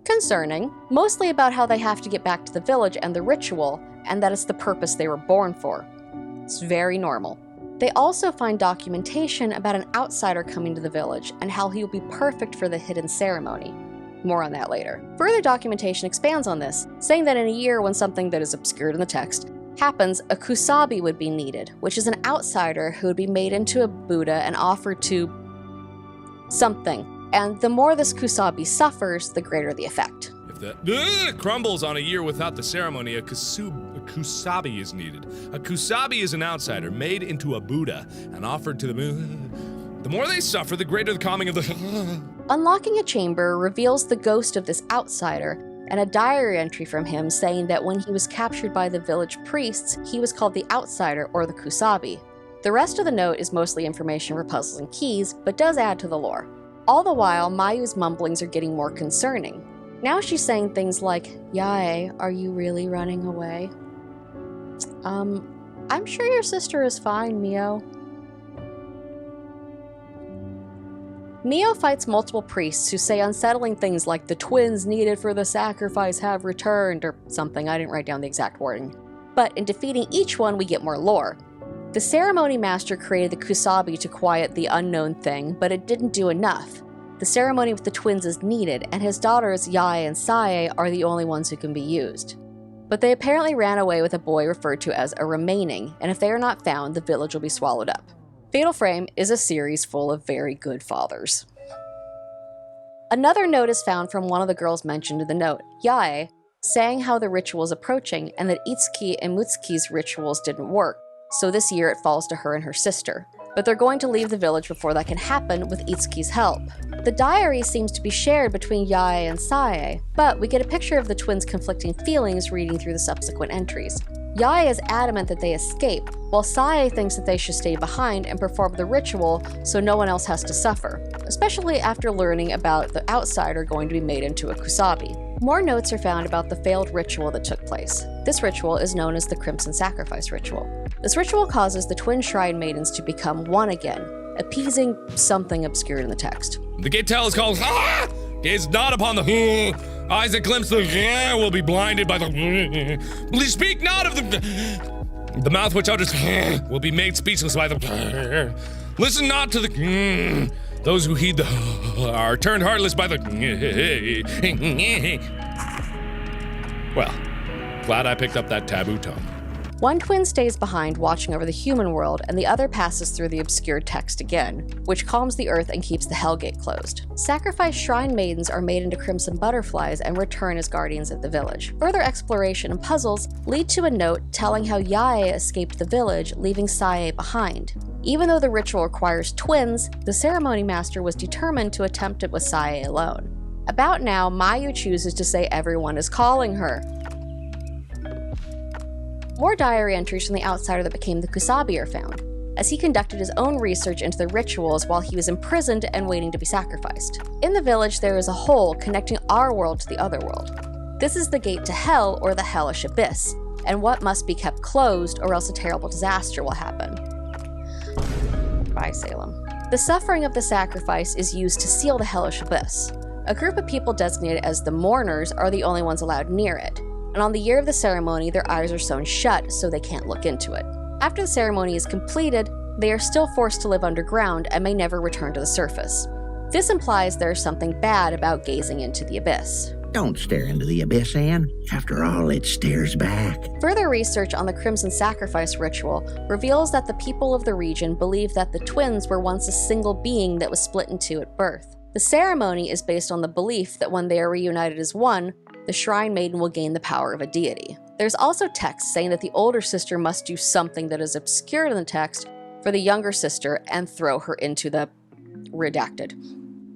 [SPEAKER 2] concerning, mostly about how they have to get back to the village and the ritual, and that it's the purpose they were born for. It's very normal. They also find documentation about an outsider coming to the village and how he will be perfect for the hidden ceremony. More on that later. Further documentation expands on this, saying that in a year when something that is obscured in the text happens, a Kusabi would be needed, which is an outsider who would be made into a Buddha and offered to something. And the more this Kusabi suffers, the greater the effect.
[SPEAKER 5] If that crumbles on a year without the ceremony, a Kusabi is needed. A Kusabi is an outsider made into a Buddha and offered to the moon. The more they suffer, the greater the calming of the...
[SPEAKER 2] Unlocking a chamber reveals the ghost of this outsider, and a diary entry from him saying that when he was captured by the village priests, he was called the outsider or the Kusabi. The rest of the note is mostly information for puzzles and keys, but does add to the lore. All the while, Mayu's mumblings are getting more concerning. Now she's saying things like, "Yae, are you really running away?" I'm sure your sister is fine, Mio. Mio fights multiple priests who say unsettling things like the twins needed for the sacrifice have returned, or something. I didn't write down the exact wording. But in defeating each one, we get more lore. The ceremony master created the kusabi to quiet the unknown thing, but it didn't do enough. The ceremony with the twins is needed, and his daughters, Yae and Sae, are the only ones who can be used. But they apparently ran away with a boy referred to as a remaining, and if they are not found, the village will be swallowed up. Fatal Frame is a series full of very good fathers. Another note is found from one of the girls mentioned in the note, Yae, saying how the ritual is approaching and that Itsuki and Mutsuki's rituals didn't work, so this year it falls to her and her sister. But they're going to leave the village before that can happen with Itsuki's help. The diary seems to be shared between Yae and Sae, but we get a picture of the twins' conflicting feelings reading through the subsequent entries. Yae is adamant that they escape, while Sae thinks that they should stay behind and perform the ritual so no one else has to suffer, especially after learning about the outsider going to be made into a kusabi. More notes are found about the failed ritual that took place. This ritual is known as the Crimson Sacrifice Ritual. This ritual causes the twin shrine maidens to become one again, appeasing something obscured in the text.
[SPEAKER 5] The gate tell is called gaze not upon the eyes that glimpse the will be blinded by the please speak not of the mouth which utters will be made speechless by the listen not to the those who heed the are turned heartless by the well, glad I picked up that taboo tone.
[SPEAKER 2] One twin stays behind watching over the human world, and the other passes through the obscured text again, which calms the earth and keeps the Hellgate closed. Sacrificed shrine maidens are made into crimson butterflies and return as guardians of the village. Further exploration and puzzles lead to a note telling how Yae escaped the village, leaving Sae behind. Even though the ritual requires twins, the ceremony master was determined to attempt it with Sae alone. About now, Mayu chooses to say everyone is calling her. More diary entries from the outsider that became the kusabi are found, as he conducted his own research into the rituals while he was imprisoned and waiting to be sacrificed. In the village, there is a hole connecting our world to the other world. This is the gate to hell, or the hellish abyss, and what must be kept closed or else a terrible disaster will happen. Bye, Salem. The suffering of the sacrifice is used to seal the hellish abyss. A group of people designated as the mourners are the only ones allowed near it, and on the year of the ceremony, their eyes are sewn shut so they can't look into it. After the ceremony is completed, they are still forced to live underground and may never return to the surface. This implies there is something bad about gazing into the abyss.
[SPEAKER 6] Don't stare into the abyss, Anne. After all, it stares back.
[SPEAKER 2] Further research on the Crimson Sacrifice ritual reveals that the people of the region believe that the twins were once a single being that was split in two at birth. The ceremony is based on the belief that when they are reunited as one, the shrine maiden will gain the power of a deity. There's also text saying that the older sister must do something that is obscured in the text for the younger sister and throw her into the redacted.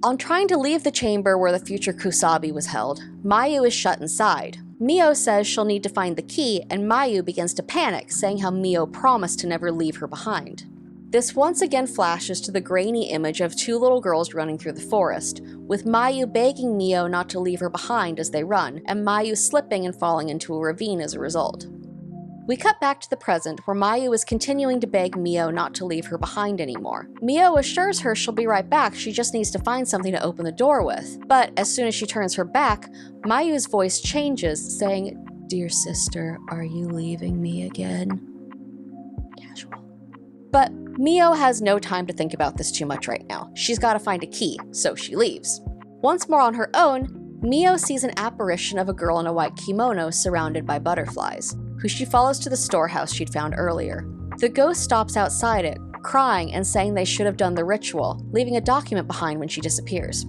[SPEAKER 2] On trying to leave the chamber where the future kusabi was held, Mayu is shut inside. Mio says she'll need to find the key, and Mayu begins to panic, saying how Mio promised to never leave her behind. This once again flashes to the grainy image of two little girls running through the forest, with Mayu begging Mio not to leave her behind as they run, and Mayu slipping and falling into a ravine as a result. We cut back to the present, where Mayu is continuing to beg Mio not to leave her behind anymore. Mio assures her she'll be right back, she just needs to find something to open the door with. But as soon as she turns her back, Mayu's voice changes, saying, "Dear sister, are you leaving me again?" Casual. But Mio has no time to think about this too much right now. She's got to find a key, so she leaves. Once more on her own, Mio sees an apparition of a girl in a white kimono surrounded by butterflies, who she follows to the storehouse she'd found earlier. The ghost stops outside it, crying and saying they should have done the ritual, leaving a document behind when she disappears.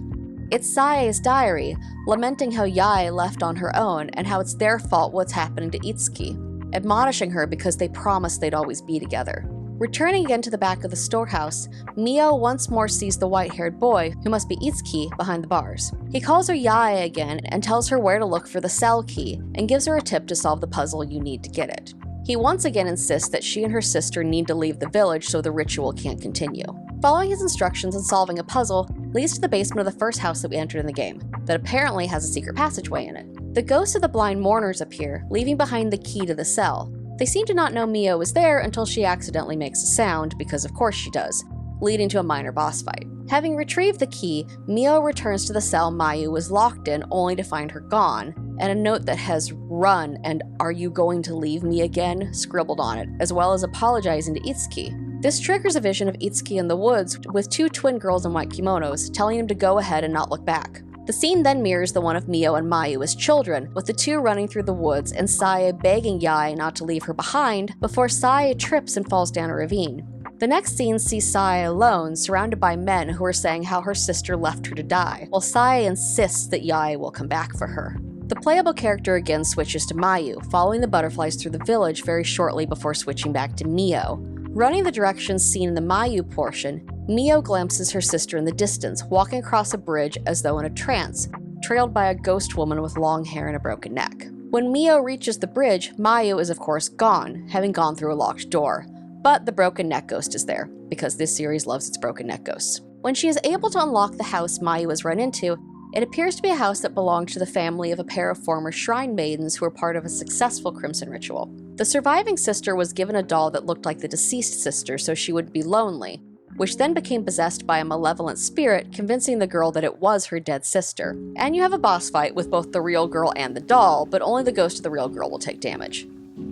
[SPEAKER 2] It's Sae's diary, lamenting how Yae left on her own and how it's their fault what's happening to Itsuki, admonishing her because they promised they'd always be together. Returning again to the back of the storehouse, Mio once more sees the white-haired boy, who must be Itsuki, behind the bars. He calls her Yae again and tells her where to look for the cell key, and gives her a tip to solve the puzzle you need to get it. He once again insists that she and her sister need to leave the village so the ritual can't continue. Following his instructions and solving a puzzle, leads to the basement of the first house that we entered in the game, that apparently has a secret passageway in it. The ghosts of the blind mourners appear, leaving behind the key to the cell. They seem to not know Mio is there until she accidentally makes a sound, because of course she does, leading to a minor boss fight. Having retrieved the key, Mio returns to the cell Mayu was locked in, only to find her gone, and a note that has "Run" and "Are you going to leave me again?" scribbled on it, as well as apologizing to Itsuki. This triggers a vision of Itsuki in the woods with two twin girls in white kimonos, telling him to go ahead and not look back. The scene then mirrors the one of Mio and Mayu as children, with the two running through the woods and Sae begging Yae not to leave her behind before Sae trips and falls down a ravine. The next scene sees Sae alone, surrounded by men who are saying how her sister left her to die, while Sae insists that Yae will come back for her. The playable character again switches to Mayu, following the butterflies through the village very shortly before switching back to Mio. Running the directions seen in the Mayu portion, Mio glimpses her sister in the distance, walking across a bridge as though in a trance, trailed by a ghost woman with long hair and a broken neck. When Mio reaches the bridge, Mayu is of course gone, having gone through a locked door. But the broken neck ghost is there, because this series loves its broken neck ghosts. When she is able to unlock the house Mayu has run into, it appears to be a house that belonged to the family of a pair of former shrine maidens who were part of a successful crimson ritual. The surviving sister was given a doll that looked like the deceased sister so she would be lonely, which then became possessed by a malevolent spirit, convincing the girl that it was her dead sister. And you have a boss fight with both the real girl and the doll, but only the ghost of the real girl will take damage.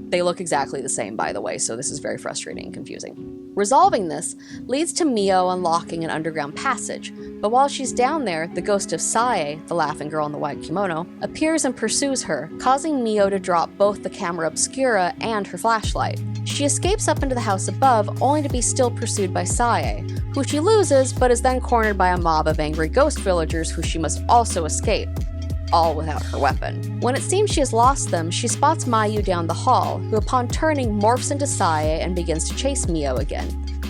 [SPEAKER 2] They look exactly the same, by the way, so this is very frustrating and confusing. Resolving this leads to Mio unlocking an underground passage, but while she's down there, the ghost of Sae, the laughing girl in the white kimono, appears and pursues her, causing Mio to drop both the camera obscura and her flashlight. She escapes up into the house above, only to be still pursued by Sae, who she loses, but is then cornered by a mob of angry ghost villagers who she must also escape, all without her weapon. When it seems she has lost them, she spots Mayu down the hall, who upon turning morphs into Sae and begins to chase Mio again.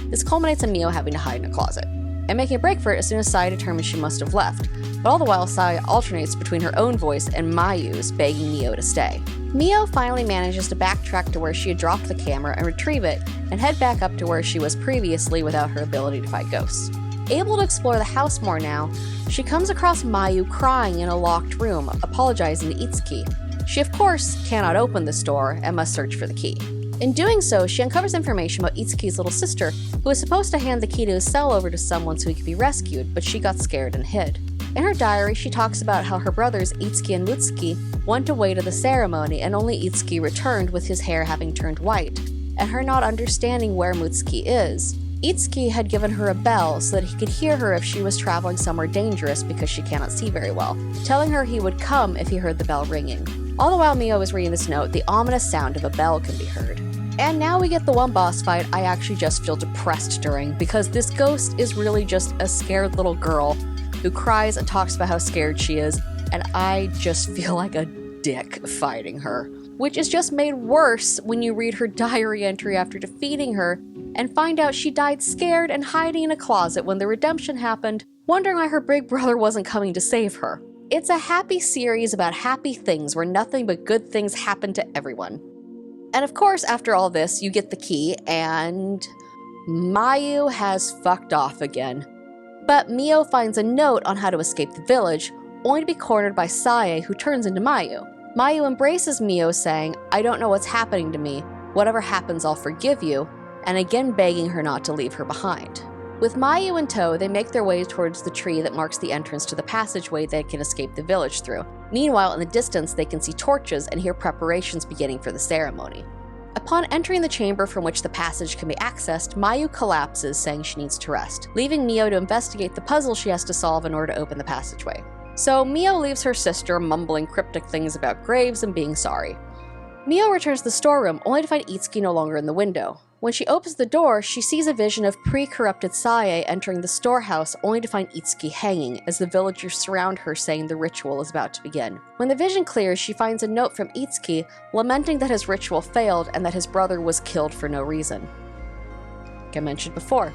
[SPEAKER 2] This culminates in Mio having to hide in a closet, and making a break for it as soon as Sae determines she must have left, but all the while Sae alternates between her own voice and Mayu's, begging Mio to stay. Mio finally manages to backtrack to where she had dropped the camera and retrieve it, and head back up to where she was previously without her ability to fight ghosts. Able to explore the house more now, she comes across Mayu crying in a locked room, apologizing to Itsuki. She of course cannot open this door and must search for the key. In doing so, she uncovers information about Itsuki's little sister, who was supposed to hand the key to his cell over to someone so he could be rescued, but she got scared and hid. In her diary, she talks about how her brothers Itsuki and Mutsuki went away to the ceremony and only Itsuki returned with his hair having turned white, and her not understanding where Mutsuki is. Itsuki had given her a bell so that he could hear her if she was traveling somewhere dangerous because she cannot see very well, telling her he would come if he heard the bell ringing. All the while Mio is reading this note, the ominous sound of a bell can be heard. And now we get the one boss fight I actually just feel depressed during, because this ghost is really just a scared little girl who cries and talks about how scared she is, and I just feel like a dick fighting her. Which is just made worse when you read her diary entry after defeating her and find out she died scared and hiding in a closet when the redemption happened, wondering why her big brother wasn't coming to save her. It's a happy series about happy things where nothing but good things happen to everyone. And of course, after all this, you get the key, and Mayu has fucked off again. But Mio finds a note on how to escape the village, only to be cornered by Sae, who turns into Mayu. Mayu embraces Mio, saying, "I don't know what's happening to me. Whatever happens, I'll forgive you," and again begging her not to leave her behind. With Mayu in tow, they make their way towards the tree that marks the entrance to the passageway they can escape the village through. Meanwhile, in the distance, they can see torches and hear preparations beginning for the ceremony. Upon entering the chamber from which the passage can be accessed, Mayu collapses, saying she needs to rest, leaving Mio to investigate the puzzle she has to solve in order to open the passageway. So Mio leaves her sister mumbling cryptic things about graves and being sorry. Mio returns to the storeroom, only to find Itsuki no longer in the window. When she opens the door, she sees a vision of pre-corrupted Sae entering the storehouse, only to find Itsuki hanging, as the villagers surround her, saying the ritual is about to begin. When the vision clears, she finds a note from Itsuki, lamenting that his ritual failed and that his brother was killed for no reason. Like I mentioned before,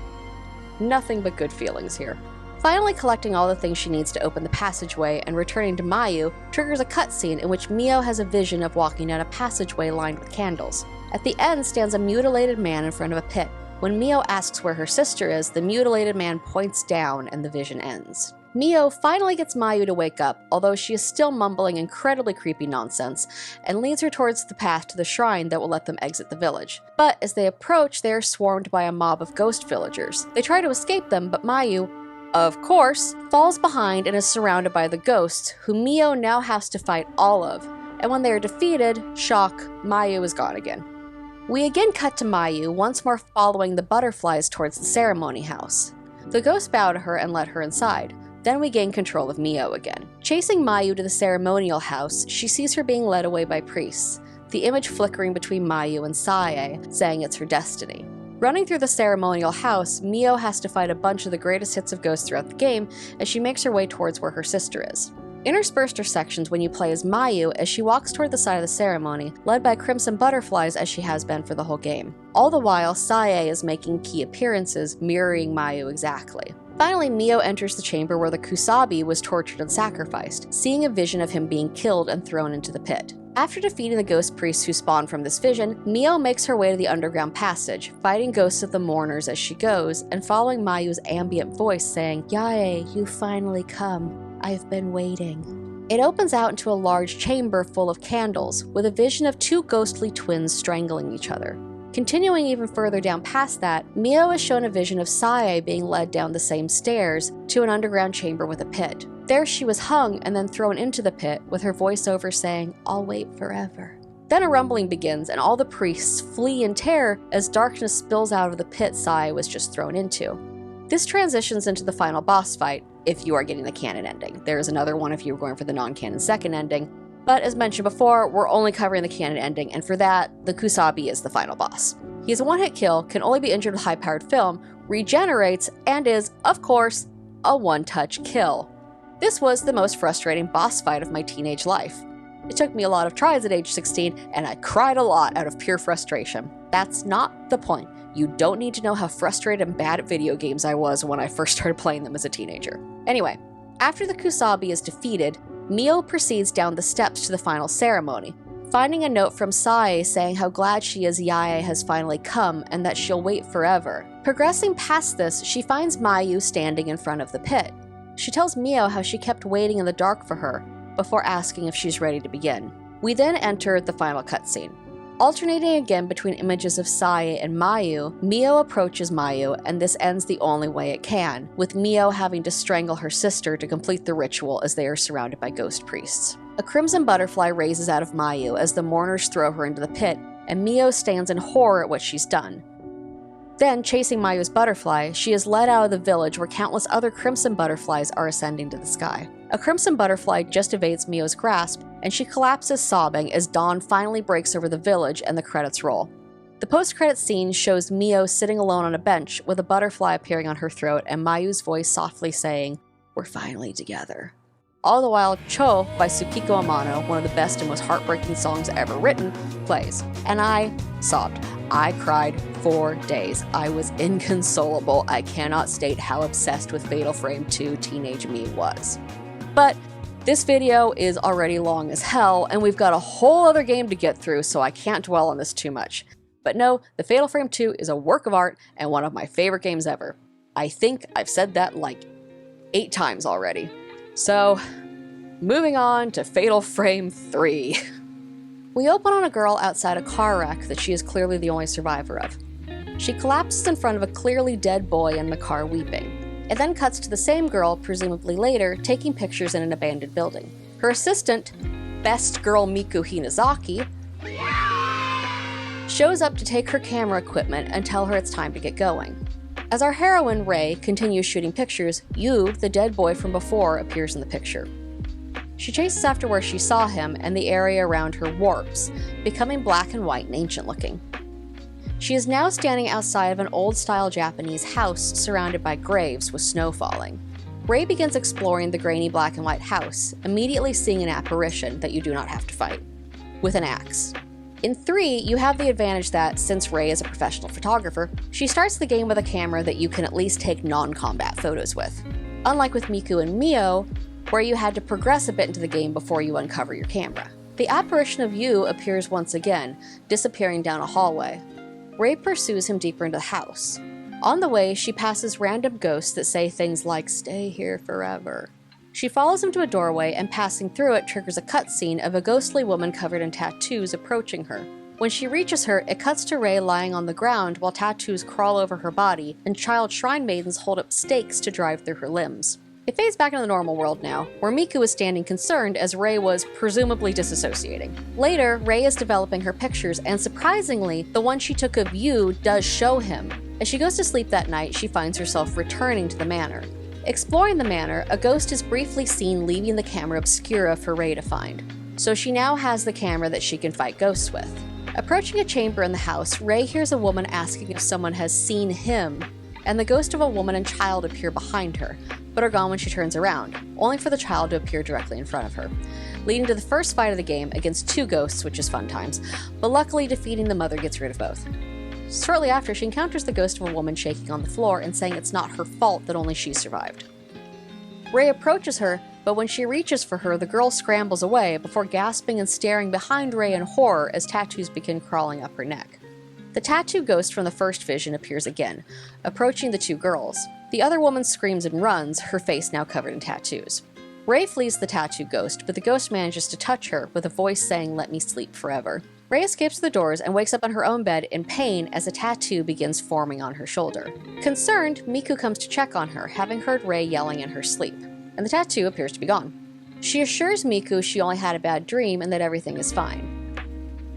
[SPEAKER 2] nothing but good feelings here. Finally collecting all the things she needs to open the passageway and returning to Mayu triggers a cutscene in which Mio has a vision of walking down a passageway lined with candles. At the end stands a mutilated man in front of a pit, When Mio asks where her sister is, the mutilated man points down and the vision ends. Mio finally gets Mayu to wake up, although she is still mumbling incredibly creepy nonsense, and leads her towards the path to the shrine that will let them exit the village. But as they approach, they are swarmed by a mob of ghost villagers. They try to escape them, but Mayu, of course, falls behind and is surrounded by the ghosts, who Mio now has to fight all of. And when they are defeated, shock, Mayu is gone again. We again cut to Mayu, once more following the butterflies towards the ceremony house. The ghosts bow to her and let her inside. Then we gain control of Mio again. Chasing Mayu to the ceremonial house, she sees her being led away by priests, the image flickering between Mayu and Sae, saying it's her destiny. Running through the ceremonial house, Mio has to fight a bunch of the greatest hits of ghosts throughout the game as she makes her way towards where her sister is. Interspersed are sections when you play as Mayu as she walks toward the side of the ceremony, led by crimson butterflies as she has been for the whole game. All the while, Sae is making key appearances, mirroring Mayu exactly. Finally, Mio enters the chamber where the Kusabi was tortured and sacrificed, seeing a vision of him being killed and thrown into the pit. After defeating the ghost priests who spawn from this vision, Mio makes her way to the underground passage, fighting ghosts of the mourners as she goes, and following Mayu's ambient voice saying, "Yae, you finally come. I've been waiting." It opens out into a large chamber full of candles, with a vision of two ghostly twins strangling each other. Continuing even further down past that, Mio is shown a vision of Sae being led down the same stairs to an underground chamber with a pit. There she was hung and then thrown into the pit, with her voiceover saying, "I'll wait forever." Then a rumbling begins, and all the priests flee in terror as darkness spills out of the pit Sae was just thrown into. This transitions into the final boss fight, if you are getting the canon ending. There is another one if you are going for the non-canon second ending, but as mentioned before, we're only covering the canon ending, and for that, the Kusabi is the final boss. He is a one-hit kill, can only be injured with high-powered film, regenerates, and is, of course, a one-touch kill. This was the most frustrating boss fight of my teenage life. It took me a lot of tries at age 16, and I cried a lot out of pure frustration. That's not the point. You don't need to know how frustrated and bad at video games I was when I first started playing them as a teenager. Anyway, after the Kusabi is defeated, Mio proceeds down the steps to the final ceremony, finding a note from Sae saying how glad she is Yae has finally come and that she'll wait forever. Progressing past this, she finds Mayu standing in front of the pit. She tells Mio how she kept waiting in the dark for her, before asking if she's ready to begin. We then enter the final cutscene. Alternating again between images of Sae and Mayu, Mio approaches Mayu, and this ends the only way it can, with Mio having to strangle her sister to complete the ritual as they are surrounded by ghost priests. A crimson butterfly raises out of Mayu as the mourners throw her into the pit, and Mio stands in horror at what she's done. Then, chasing Mayu's butterfly, she is led out of the village where countless other crimson butterflies are ascending to the sky. A crimson butterfly just evades Mio's grasp, and she collapses sobbing as dawn finally breaks over the village and the credits roll. The post-credits scene shows Mio sitting alone on a bench with a butterfly appearing on her throat and Mayu's voice softly saying, "We're finally together." All the while, Cho by Tsukiko Amano, one of the best and most heartbreaking songs ever written, plays. And I sobbed. I cried for days. I was inconsolable. I cannot state how obsessed with Fatal Frame 2 teenage me was. But this video is already long as hell, and we've got a whole other game to get through, so I can't dwell on this too much. But no, the Fatal Frame 2 is a work of art and one of my favorite games ever. I think I've said that like 8 times already. So, moving on to Fatal Frame 3. We open on a girl outside a car wreck that she is clearly the only survivor of. She collapses in front of a clearly dead boy in the car weeping. It then cuts to the same girl, presumably later, taking pictures in an abandoned building. Her assistant, best girl Miku Hinazaki, shows up to take her camera equipment and tell her it's time to get going. As our heroine, Rei, continues shooting pictures, Yu, the dead boy from before, appears in the picture. She chases after where she saw him, and the area around her warps, becoming black and white and ancient looking. She is now standing outside of an old-style Japanese house surrounded by graves with snow falling. Rei begins exploring the grainy black and white house, immediately seeing an apparition that you do not have to fight, with an axe. In 3, you have the advantage that, since Rei is a professional photographer, she starts the game with a camera that you can at least take non-combat photos with. Unlike with Miku and Mio, where you had to progress a bit into the game before you uncover your camera. The apparition of Yu appears once again, disappearing down a hallway. Ray pursues him deeper into the house. On the way, she passes random ghosts that say things like, "Stay here forever." She follows him to a doorway, and passing through it triggers a cutscene of a ghostly woman covered in tattoos approaching her. When she reaches her, it cuts to Ray lying on the ground while tattoos crawl over her body, and child shrine maidens hold up stakes to drive through her limbs. It fades back into the normal world now, where Miku is standing concerned as Ray was presumably disassociating. Later, Ray is developing her pictures, and surprisingly, the one she took of Yu does show him. As she goes to sleep that night, she finds herself returning to the manor. Exploring the manor, a ghost is briefly seen leaving the camera obscura for Ray to find. So she now has the camera that she can fight ghosts with. Approaching a chamber in the house, Ray hears a woman asking if someone has seen him, and the ghost of a woman and child appear behind her, but are gone when she turns around, only for the child to appear directly in front of her, leading to the first fight of the game against two ghosts, which is fun times, but luckily defeating the mother gets rid of both. Shortly after, she encounters the ghost of a woman shaking on the floor and saying it's not her fault that only she survived. Ray approaches her, but when she reaches for her, the girl scrambles away before gasping and staring behind Ray in horror as tattoos begin crawling up her neck. The tattoo ghost from the first vision appears again, approaching the two girls. The other woman screams and runs, her face now covered in tattoos. Ray flees the tattoo ghost, but the ghost manages to touch her with a voice saying, "Let me sleep forever." Ray escapes the doors and wakes up on her own bed in pain as a tattoo begins forming on her shoulder. Concerned, Miku comes to check on her, having heard Ray yelling in her sleep, and the tattoo appears to be gone. She assures Miku she only had a bad dream and that everything is fine.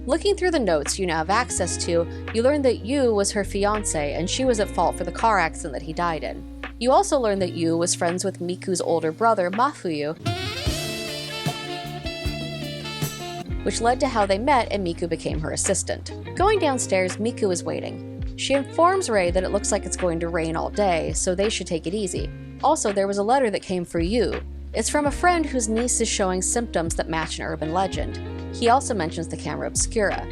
[SPEAKER 2] Looking through the notes you now have access to, you learn that Yu was her fiancé and she was at fault for the car accident that he died in. You also learn that Yu was friends with Miku's older brother, Mafuyu, which led to how they met and Miku became her assistant. Going downstairs, Miku is waiting. She informs Ray that it looks like it's going to rain all day, so they should take it easy. Also, there was a letter that came for Yu. It's from a friend whose niece is showing symptoms that match an urban legend. He also mentions the camera obscura.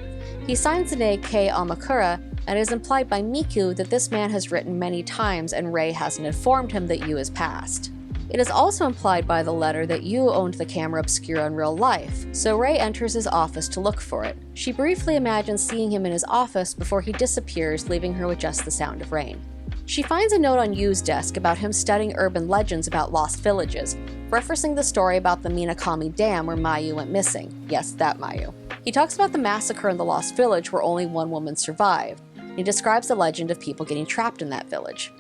[SPEAKER 2] He signs the name Kei Amakura, and it is implied by Miku that this man has written many times and Ray hasn't informed him that Yu is passed. It is also implied by the letter that Yu owned the camera obscura in real life, so Ray enters his office to look for it. She briefly imagines seeing him in his office before he disappears, leaving her with just the sound of rain. She finds a note on Yu's desk about him studying urban legends about lost villages, referencing the story about the Minakami Dam where Mayu went missing. Yes, that Mayu. He talks about the massacre in the lost village where only one woman survived. He describes the legend of people getting trapped in that village.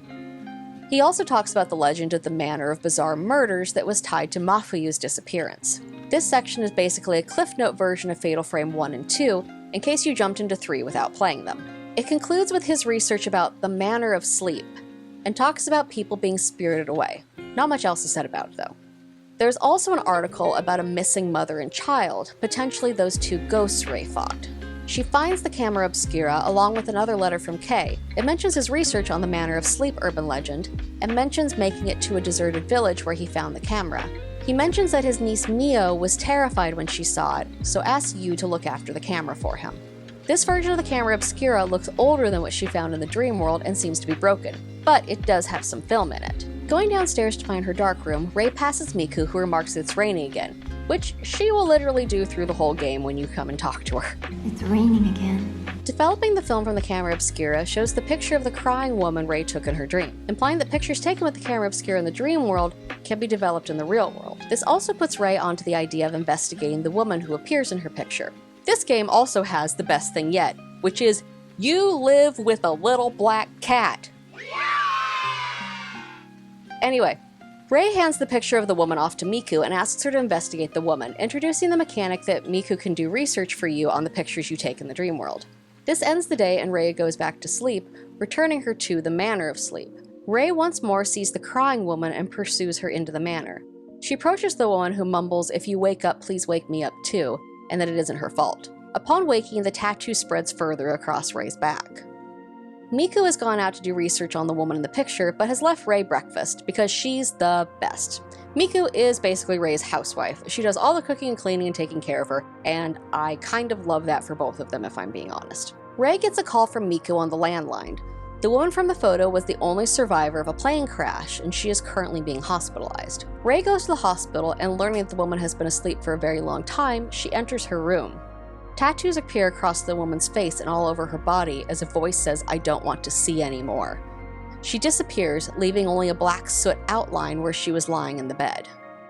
[SPEAKER 2] He also talks about the legend of the manner of bizarre murders that was tied to Mafuyu's disappearance. This section is basically a Cliff Note version of Fatal Frame 1 and 2, in case you jumped into 3 without playing them. It concludes with his research about the manner of sleep, and talks about people being spirited away. Not much else is said about it, though. There's also an article about a missing mother and child, potentially those two ghosts Ray fought. She finds the camera obscura along with another letter from Kei. It mentions his research on the manner of sleep urban legend, and mentions making it to a deserted village where he found the camera. He mentions that his niece Mio was terrified when she saw it, so asks Yu to look after the camera for him. This version of the camera obscura looks older than what she found in the dream world and seems to be broken, but it does have some film in it. Going downstairs to find her darkroom, Ray passes Miku, who remarks that it's raining again, which she will literally do through the whole game when you come and talk to her.
[SPEAKER 7] It's raining again.
[SPEAKER 2] Developing the film from the camera obscura shows the picture of the crying woman Ray took in her dream, implying that pictures taken with the camera obscura in the dream world can be developed in the real world. This also puts Ray onto the idea of investigating the woman who appears in her picture. This game also has the best thing yet, which is, you live with a little black cat. Anyway, Ray hands the picture of the woman off to Miku and asks her to investigate the woman, introducing the mechanic that Miku can do research for you on the pictures you take in the dream world. This ends the day and Ray goes back to sleep, returning her to the manor of sleep. Ray once more sees the crying woman and pursues her into the manor. She approaches the woman who mumbles, "If you wake up, please wake me up too," and that it isn't her fault. Upon waking, the tattoo spreads further across Ray's back. Miku has gone out to do research on the woman in the picture, but has left Ray breakfast because she's the best. Miku is basically Ray's housewife. She does all the cooking and cleaning and taking care of her, and I kind of love that for both of them if I'm being honest. Ray gets a call from Miku on the landline. The woman from the photo was the only survivor of a plane crash, and she is currently being hospitalized. Ray goes to the hospital, and learning that the woman has been asleep for a very long time, she enters her room. Tattoos appear across the woman's face and all over her body as a voice says, "I don't want to see anymore." She disappears, leaving only a black soot outline where she was lying in the bed.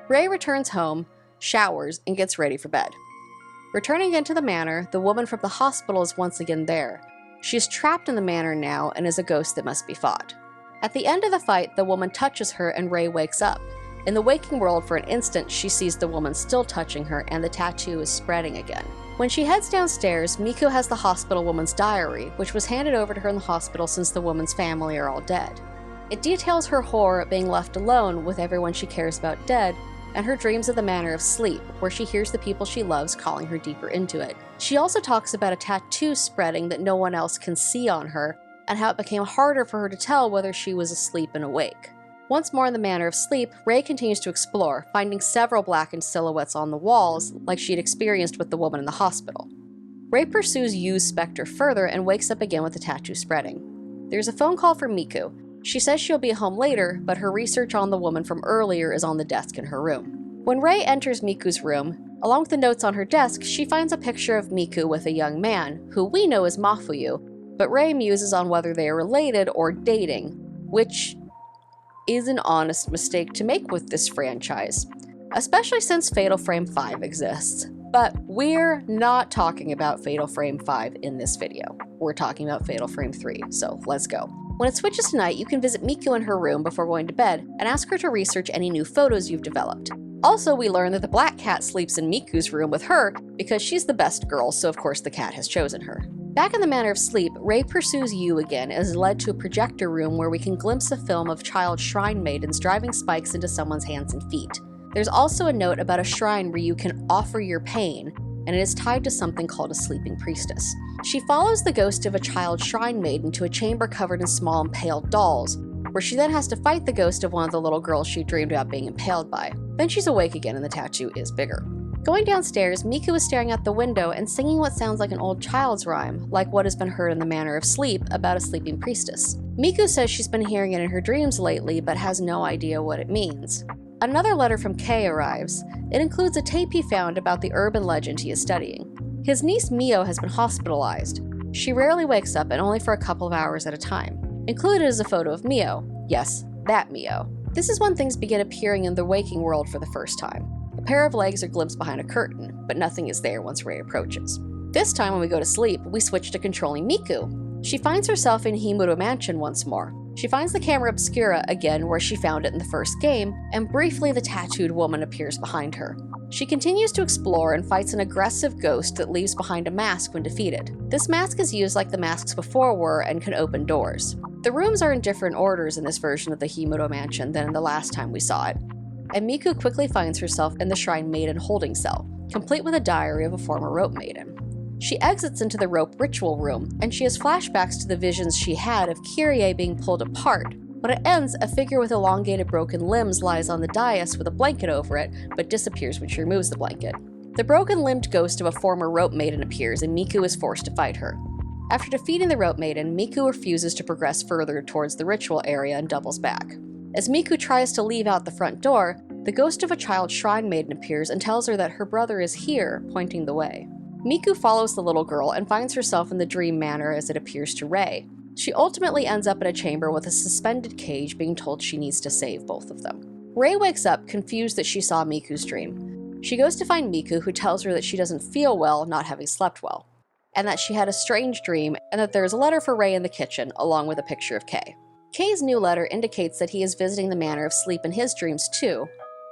[SPEAKER 2] Ray returns home, showers, and gets ready for bed. Returning into the manor, the woman from the hospital is once again there. She is trapped in the manor now and is a ghost that must be fought. At the end of the fight, the woman touches her and Ray wakes up. In the waking world, for an instant, she sees the woman still touching her and the tattoo is spreading again. When she heads downstairs, Miku has the hospital woman's diary, which was handed over to her in the hospital since the woman's family are all dead. It details her horror at being left alone with everyone she cares about dead, and her dreams of the manner of sleep, where she hears the people she loves calling her deeper into it. She also talks about a tattoo spreading that no one else can see on her, and how it became harder for her to tell whether she was asleep and awake. Once more in the manner of sleep, Ray continues to explore, finding several blackened silhouettes on the walls, like she had experienced with the woman in the hospital. Ray pursues Yu's specter further and wakes up again with the tattoo spreading. There's a phone call from Miku. She says she'll be home later, but her research on the woman from earlier is on the desk in her room. When Ray enters Miku's room, along with the notes on her desk, she finds a picture of Miku with a young man, who we know as Mafuyu, but Ray muses on whether they are related or dating, which is an honest mistake to make with this franchise, especially since Fatal Frame 5 exists. But we're not talking about Fatal Frame 5 in this video. We're talking about Fatal Frame 3, so let's go. When it switches to night, you can visit Miku in her room before going to bed and ask her to research any new photos you've developed. Also, we learn that the black cat sleeps in Miku's room with her because she's the best girl, so of course the cat has chosen her. Back in the manner of sleep, Ray pursues Yu again and is led to a projector room where we can glimpse a film of child shrine maidens driving spikes into someone's hands and feet. There's also a note about a shrine where you can offer your pain, and it is tied to something called a sleeping priestess. She follows the ghost of a child shrine maiden to a chamber covered in small impaled dolls, where she then has to fight the ghost of one of the little girls she dreamed about being impaled by. Then she's awake again and the tattoo is bigger. Going downstairs, Miku is staring out the window and singing what sounds like an old child's rhyme, like what has been heard in the manner of sleep about a sleeping priestess. Miku says she's been hearing it in her dreams lately, but has no idea what it means. Another letter from Kei arrives. It includes a tape he found about the urban legend he is studying. His niece Mio has been hospitalized. She rarely wakes up and only for a couple of hours at a time. Included is a photo of Mio. Yes, that Mio. This is when things begin appearing in the waking world for the first time. A pair of legs are glimpsed behind a curtain, but nothing is there once Ray approaches. This time when we go to sleep, we switch to controlling Miku. She finds herself in Himuro Mansion once more. She finds the camera obscura again where she found it in the first game, and briefly the tattooed woman appears behind her. She continues to explore and fights an aggressive ghost that leaves behind a mask when defeated. This mask is used like the masks before were and can open doors. The rooms are in different orders in this version of the Himuro Mansion than in the last time we saw it, and Miku quickly finds herself in the Shrine Maiden holding cell, complete with a diary of a former rope maiden. She exits into the rope ritual room, and she has flashbacks to the visions she had of Kyrie being pulled apart. When it ends, a figure with elongated broken limbs lies on the dais with a blanket over it, but disappears when she removes the blanket. The broken-limbed ghost of a former rope maiden appears, and Miku is forced to fight her. After defeating the rope maiden, Miku refuses to progress further towards the ritual area and doubles back. As Miku tries to leave out the front door, the ghost of a child shrine maiden appears and tells her that her brother is here, pointing the way. Miku follows the little girl and finds herself in the dream manor as it appears to Ray. She ultimately ends up in a chamber with a suspended cage, being told she needs to save both of them. Ray wakes up, confused that she saw Miku's dream. She goes to find Miku, who tells her that she doesn't feel well, not having slept well, and that she had a strange dream, and that there is a letter for Ray in the kitchen, along with a picture of Kei. Kei's new letter indicates that he is visiting the manor of sleep in his dreams too.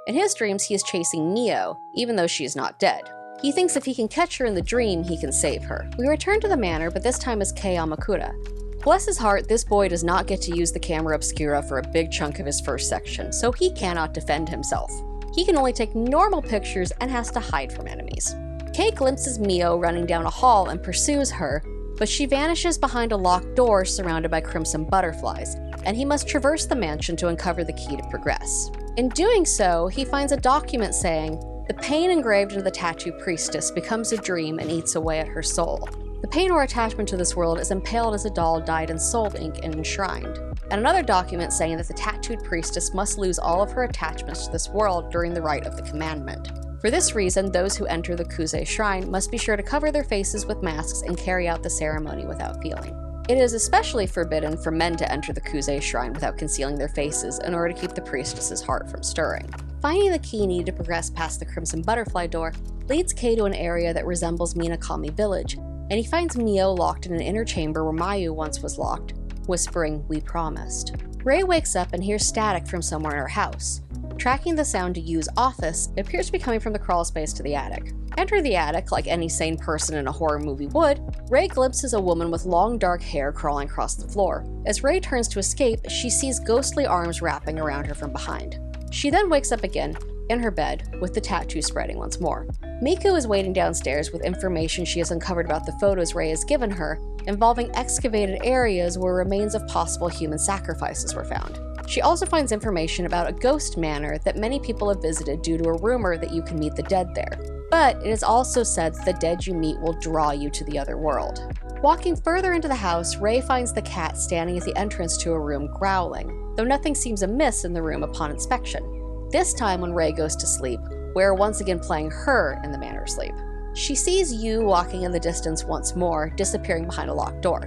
[SPEAKER 2] In his dreams, he is chasing Mio, even though she is not dead. He thinks if he can catch her in the dream, he can save her. We return to the manor, but this time as Kei Amakura. Bless his heart, this boy does not get to use the camera obscura for a big chunk of his first section, so he cannot defend himself. He can only take normal pictures and has to hide from enemies. Kei glimpses Mio running down a hall and pursues her, but she vanishes behind a locked door surrounded by crimson butterflies, and he must traverse the mansion to uncover the key to progress. In doing so, he finds a document saying, "The pain engraved into the tattoo priestess becomes a dream and eats away at her soul. The pain or attachment to this world is impaled as a doll dyed in soul ink and enshrined." And another document saying that the tattooed priestess must lose all of her attachments to this world during the rite of the commandment. For this reason, those who enter the Kuze shrine must be sure to cover their faces with masks and carry out the ceremony without feeling. It is especially forbidden for men to enter the Kuze shrine without concealing their faces in order to keep the priestess's heart from stirring. Finding the key needed to progress past the Crimson Butterfly door leads Kei to an area that resembles Minakami Village, and he finds Mio locked in an inner chamber where Mayu once was locked, whispering, "We promised." Rei wakes up and hears static from somewhere in her house. Tracking the sound to Yu's office, it appears to be coming from the crawl space to the attic. Entering the attic, like any sane person in a horror movie would, Rei glimpses a woman with long dark hair crawling across the floor. As Rei turns to escape, she sees ghostly arms wrapping around her from behind. She then wakes up again, in her bed, with the tattoo spreading once more. Miku is waiting downstairs with information she has uncovered about the photos Rei has given her, involving excavated areas where remains of possible human sacrifices were found. She also finds information about a ghost manor that many people have visited due to a rumor that you can meet the dead there. But it is also said that the dead you meet will draw you to the other world. Walking further into the house, Rei finds the cat standing at the entrance to a room growling, though nothing seems amiss in the room upon inspection. This time when Rei goes to sleep, we're once again playing her in the manor sleep. She sees Yu walking in the distance once more, disappearing behind a locked door.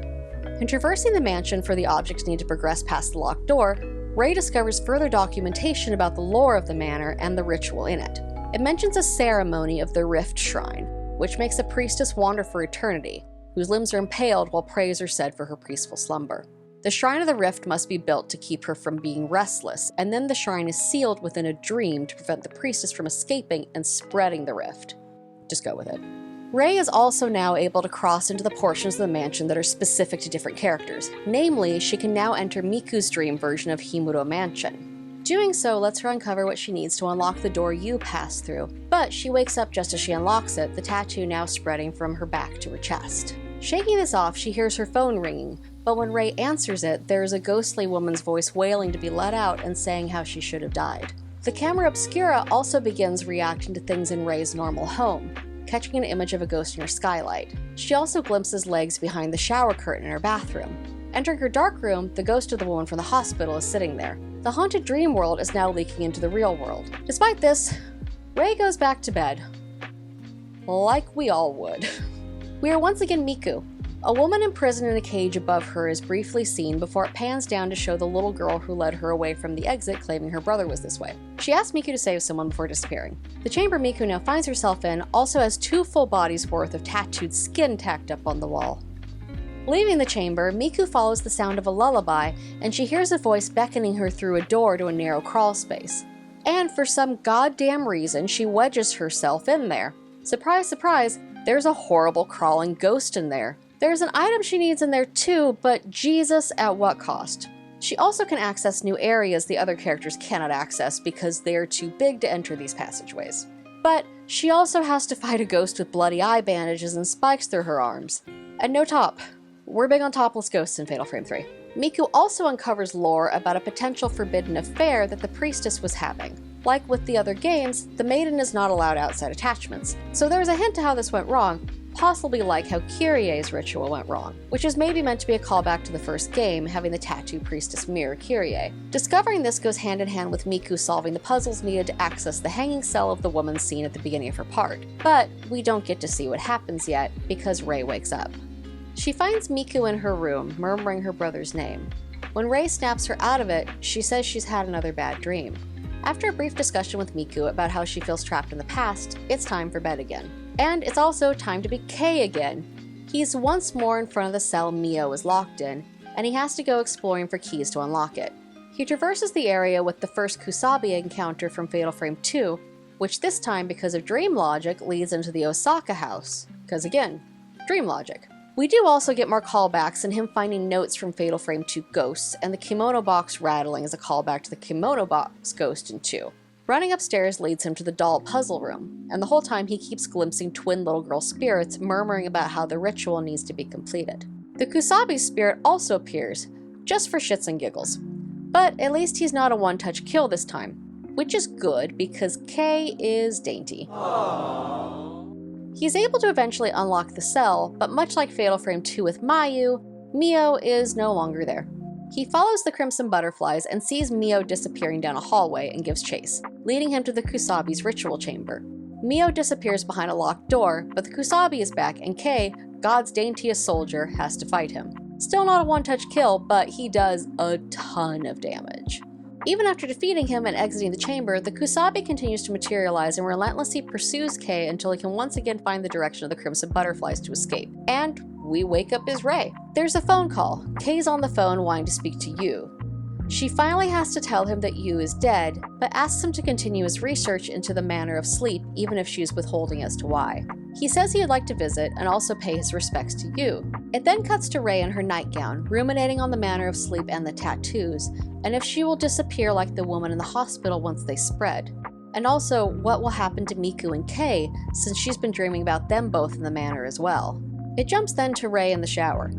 [SPEAKER 2] In traversing the mansion for the objects needed to progress past the locked door, Rei discovers further documentation about the lore of the manor and the ritual in it. It mentions a ceremony of the Rift Shrine, which makes a priestess wander for eternity, whose limbs are impaled while prayers are said for her peaceful slumber. The Shrine of the Rift must be built to keep her from being restless, and then the shrine is sealed within a dream to prevent the priestess from escaping and spreading the rift. Just go with it. Rei is also now able to cross into the portions of the mansion that are specific to different characters. Namely, she can now enter Miku's dream version of Himuro Mansion. Doing so lets her uncover what she needs to unlock the door Yu passed through, but she wakes up just as she unlocks it, the tattoo now spreading from her back to her chest. Shaking this off, she hears her phone ringing, but when Rei answers it, there is a ghostly woman's voice wailing to be let out and saying how she should have died. The camera obscura also begins reacting to things in Rei's normal home, catching an image of a ghost in her skylight. She also glimpses legs behind the shower curtain in her bathroom. Entering her dark room, the ghost of the woman from the hospital is sitting there. The haunted dream world is now leaking into the real world. Despite this, Rei goes back to bed. Like we all would. We are once again Miku. A woman imprisoned in a cage above her is briefly seen before it pans down to show the little girl who led her away from the exit, claiming her brother was this way. She asks Miku to save someone before disappearing. The chamber Miku now finds herself in also has 2 full bodies worth of tattooed skin tacked up on the wall. Leaving the chamber, Miku follows the sound of a lullaby, and she hears a voice beckoning her through a door to a narrow crawl space. And for some goddamn reason, she wedges herself in there. Surprise, surprise, there's a horrible crawling ghost in there. There's an item she needs in there too, but Jesus, at what cost? She also can access new areas the other characters cannot access because they're too big to enter these passageways. But she also has to fight a ghost with bloody eye bandages and spikes through her arms. And no top. We're big on topless ghosts in Fatal Frame 3. Miku also uncovers lore about a potential forbidden affair that the priestess was having. Like with the other games, the maiden is not allowed outside attachments, so there's a hint to how this went wrong, possibly like how Kyrie's ritual went wrong, which is maybe meant to be a callback to the first game, having the tattoo priestess mirror Kyrie. Discovering this goes hand in hand with Miku solving the puzzles needed to access the hanging cell of the woman seen at the beginning of her part, but we don't get to see what happens yet because Rei wakes up. She finds Miku in her room, murmuring her brother's name. When Rei snaps her out of it, she says she's had another bad dream. After a brief discussion with Miku about how she feels trapped in the past, it's time for bed again. And it's also time to be Kei again. He's once more in front of the cell Mio is locked in, and he has to go exploring for keys to unlock it. He traverses the area with the first Kusabi encounter from Fatal Frame 2, which this time, because of dream logic, leads into the Osaka house. Because again, dream logic. We do also get more callbacks in him finding notes from Fatal Frame 2 ghosts, and the kimono box rattling is a callback to the kimono box ghost in 2. Running upstairs leads him to the doll puzzle room, and the whole time he keeps glimpsing twin little girl spirits murmuring about how the ritual needs to be completed. The Kusabi spirit also appears, just for shits and giggles. But at least he's not a one-touch kill this time, which is good because Kei is dainty. Aww. He's able to eventually unlock the cell, but much like Fatal Frame 2 with Mayu, Mio is no longer there. He follows the crimson butterflies and sees Mio disappearing down a hallway and gives chase, leading him to the Kusabi's ritual chamber. Mio disappears behind a locked door, but the Kusabi is back and Kei, God's daintiest soldier, has to fight him. Still not a one-touch kill, but he does a ton of damage. Even after defeating him and exiting the chamber, the Kusabi continues to materialize and relentlessly pursues Kei until he can once again find the direction of the Crimson Butterflies to escape. And we wake up as Rei. There's a phone call. Kei's on the phone wanting to speak to Yu. She finally has to tell him that Yu is dead, but asks him to continue his research into the manner of sleep even if she is withholding as to why. He says he would like to visit and also pay his respects to Yu. It then cuts to Rei in her nightgown, ruminating on the manner of sleep and the tattoos, and if she will disappear like the woman in the hospital once they spread. And also, what will happen to Miku and Kei, since she's been dreaming about them both in the manner as well. It jumps then to Rei in the shower.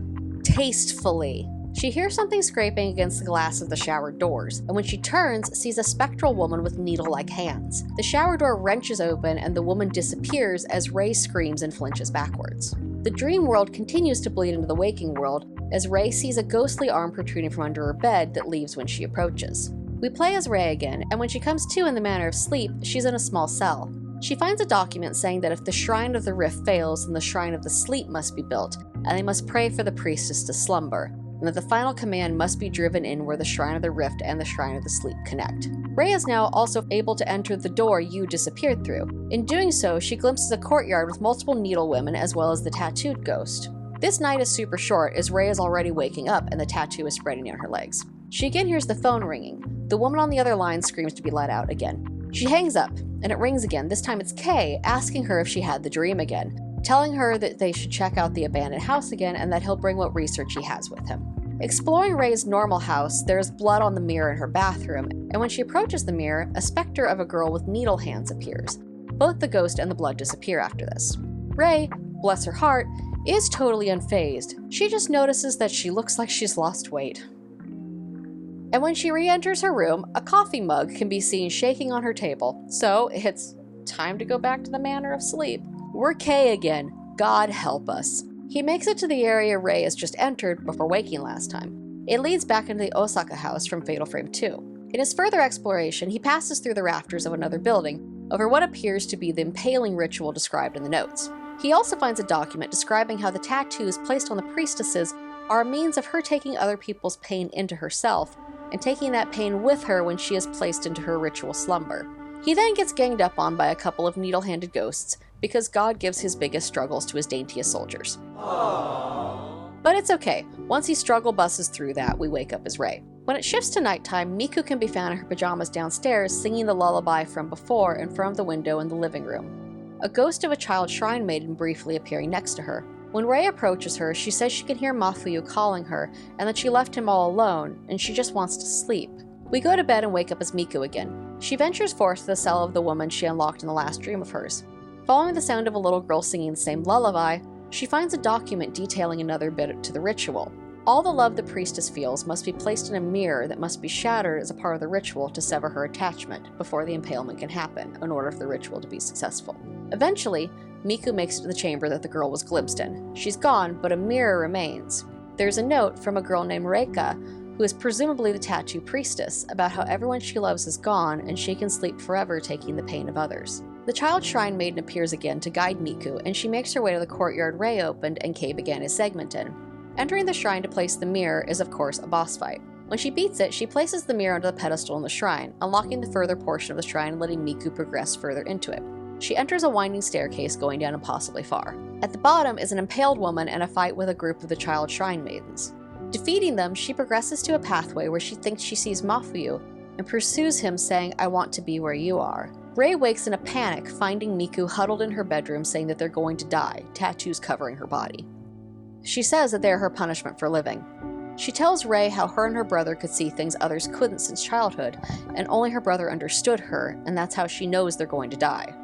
[SPEAKER 2] Tastefully. She hears something scraping against the glass of the shower doors, and when she turns, sees a spectral woman with needle-like hands. The shower door wrenches open and the woman disappears as Rei screams and flinches backwards. The dream world continues to bleed into the waking world as Rei sees a ghostly arm protruding from under her bed that leaves when she approaches. We play as Rei again, and when she comes to in the manner of sleep, she's in a small cell. She finds a document saying that if the Shrine of the Rift fails, then the Shrine of the Sleep must be built, and they must pray for the priestess to slumber, and that the final command must be driven in where the Shrine of the Rift and the Shrine of the Sleep connect. Rei is now also able to enter the door Yu disappeared through. In doing so, she glimpses a courtyard with multiple needle women as well as the tattooed ghost. This night is super short as Rei is already waking up and the tattoo is spreading down her legs. She again hears the phone ringing. The woman on the other line screams to be let out again. She hangs up, and it rings again. This time it's Kei asking her if she had the dream again, telling her that they should check out the abandoned house again and that he'll bring what research he has with him. Exploring Rei's normal house, there is blood on the mirror in her bathroom, and when she approaches the mirror, a specter of a girl with needle hands appears. Both the ghost and the blood disappear after this. Rei, bless her heart, is totally unfazed. She just notices that she looks like she's lost weight. And when she re-enters her room, a coffee mug can be seen shaking on her table, so it's time to go back to the manner of sleep. We're Kei again. God help us. He makes it to the area Rei has just entered before waking last time. It leads back into the Osaka house from Fatal Frame 2. In his further exploration, he passes through the rafters of another building over what appears to be the impaling ritual described in the notes. He also finds a document describing how the tattoos placed on the priestesses are a means of her taking other people's pain into herself and taking that pain with her when she is placed into her ritual slumber. He then gets ganged up on by a couple of needle-handed ghosts because God gives his biggest struggles to his daintiest soldiers. But it's okay. Once he struggle buses through that, we wake up as Rei. When it shifts to nighttime, Miku can be found in her pajamas downstairs singing the lullaby from before in front of the window in the living room. A ghost of a child shrine maiden briefly appearing next to her. When Rei approaches her, she says she can hear Mafuyu calling her and that she left him all alone and she just wants to sleep. We go to bed and wake up as Miku again. She ventures forth to the cell of the woman she unlocked in the last dream of hers. Following the sound of a little girl singing the same lullaby, she finds a document detailing another bit to the ritual. All the love the priestess feels must be placed in a mirror that must be shattered as a part of the ritual to sever her attachment before the impalement can happen in order for the ritual to be successful. Eventually, Miku makes it to the chamber that the girl was glimpsed in. She's gone, but a mirror remains. There's a note from a girl named Reika, who is presumably the tattoo priestess, about how everyone she loves is gone and she can sleep forever taking the pain of others. The child shrine maiden appears again to guide Miku, and she makes her way to the courtyard Rei opened and Kei began his segment in. Entering the shrine to place the mirror is of course a boss fight. When she beats it, she places the mirror onto the pedestal in the shrine, unlocking the further portion of the shrine and letting Miku progress further into it. She enters a winding staircase going down impossibly far. At the bottom is an impaled woman and a fight with a group of the child shrine maidens. Defeating them, she progresses to a pathway where she thinks she sees Mafuyu and pursues him saying, "I want to be where you are." Rei wakes in a panic, finding Miku huddled in her bedroom saying that they're going to die, tattoos covering her body. She says that they are her punishment for living. She tells Rei how her and her brother could see things others couldn't since childhood, and only her brother understood her, and that's how she knows they're going to die.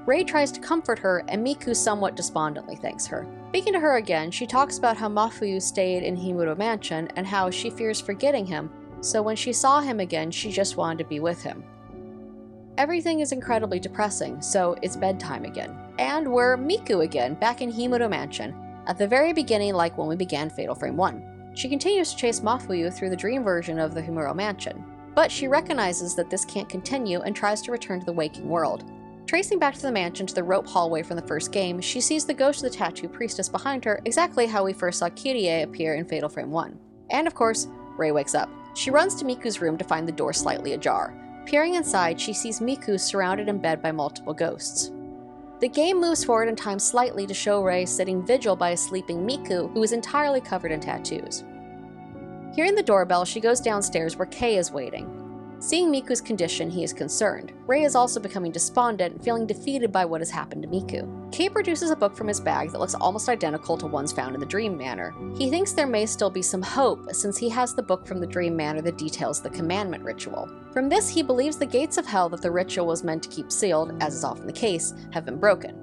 [SPEAKER 2] Rei tries to comfort her, and Miku somewhat despondently thanks her. Speaking to her again, she talks about how Mafuyu stayed in Himuro Mansion and how she fears forgetting him, so when she saw him again, she just wanted to be with him. Everything is incredibly depressing, so it's bedtime again. And we're Miku again, back in Himuro Mansion, at the very beginning like when we began Fatal Frame 1. She continues to chase Mafuyu through the dream version of the Himuro Mansion, but she recognizes that this can't continue and tries to return to the waking world.
[SPEAKER 1] Tracing back to the mansion to the rope hallway from the first game, she sees the ghost of the tattoo priestess behind her, exactly how we first saw Kyrie appear in Fatal Frame 1. And of course, Rei wakes up. She runs to Miku's room to find the door slightly ajar. Peering inside, she sees Miku surrounded in bed by multiple ghosts. The game moves forward in time slightly to show Rei sitting vigil by a sleeping Miku who is entirely covered in tattoos. Hearing the doorbell, she goes downstairs where Kei is waiting. Seeing Miku's condition, he is concerned. Rei is also becoming despondent, feeling defeated by what has happened to Miku. Kei produces a book from his bag that looks almost identical to ones found in the Dream Manor. He thinks there may still be some hope, since he has the book from the Dream Manor that details the commandment ritual. From this, he believes the gates of hell that the ritual was meant to keep sealed, as is often the case, have been broken.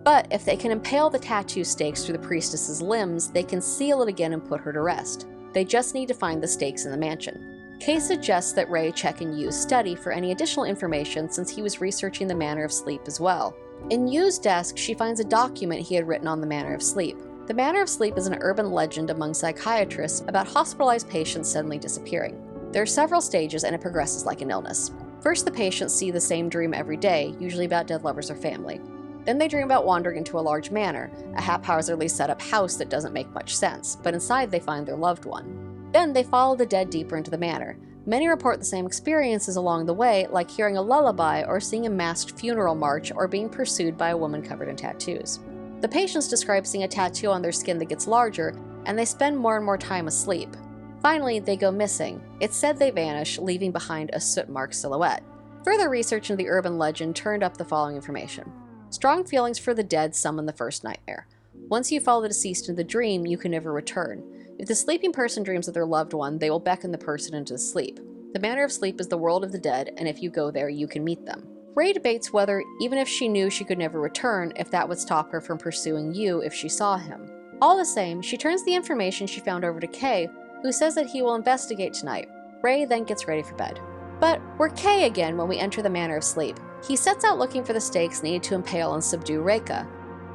[SPEAKER 1] But if they can impale the tattoo stakes through the priestess's limbs, they can seal it again and put her to rest. They just need to find the stakes in the mansion. Kei suggests that Rei check in Yu's study for any additional information since he was researching the Manor of Sleep as well. In Yu's desk, she finds a document he had written on the Manor of Sleep. The Manor of Sleep is an urban legend among psychiatrists about hospitalized patients suddenly disappearing. There are several stages and it progresses like an illness. First, the patients see the same dream every day, usually about dead lovers or family. Then they dream about wandering into a large manor, a haphazardly set up house that doesn't make much sense, but inside they find their loved one. Then they follow the dead deeper into the manor. Many report the same experiences along the way, like hearing a lullaby or seeing a masked funeral march or being pursued by a woman covered in tattoos. The patients describe seeing a tattoo on their skin that gets larger, and they spend more and more time asleep. Finally, they go missing. It's said they vanish, leaving behind a soot-marked silhouette. Further research into the urban legend turned up the following information. Strong feelings for the dead summon the first nightmare. Once you follow the deceased into the dream, you can never return. If the sleeping person dreams of their loved one, they will beckon the person into sleep. The Manor of Sleep is the world of the dead, and if you go there, you can meet them. Rei debates whether, even if she knew she could never return, if that would stop her from pursuing Yu if she saw him. All the same, she turns the information she found over to Kei, who says that he will investigate tonight. Rei then gets ready for bed. But we're Kei again when we enter the Manor of Sleep. He sets out looking for the stakes needed to impale and subdue Reika.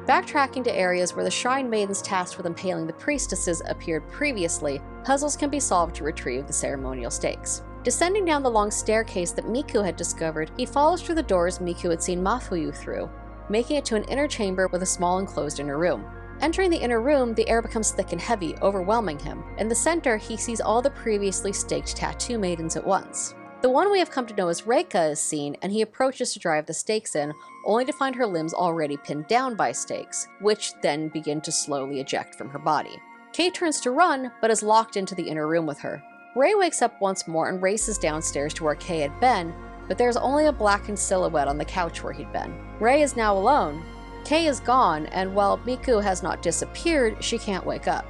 [SPEAKER 1] Backtracking to areas where the shrine maidens tasked with impaling the priestesses appeared previously, puzzles can be solved to retrieve the ceremonial stakes. Descending down the long staircase that Miku had discovered, he follows through the doors Miku had seen Mafuyu through, making it to an inner chamber with a small enclosed inner room. Entering the inner room, the air becomes thick and heavy, overwhelming him. In the center, he sees all the previously staked tattoo maidens at once. The one we have come to know as Reika is seen, and he approaches to drive the stakes in, only to find her limbs already pinned down by stakes, which then begin to slowly eject from her body. Kei turns to run, but is locked into the inner room with her. Rei wakes up once more and races downstairs to where Kei had been, but there's only a blackened silhouette on the couch where he'd been. Rei is now alone. Kei is gone, and while Miku has not disappeared, she can't wake up.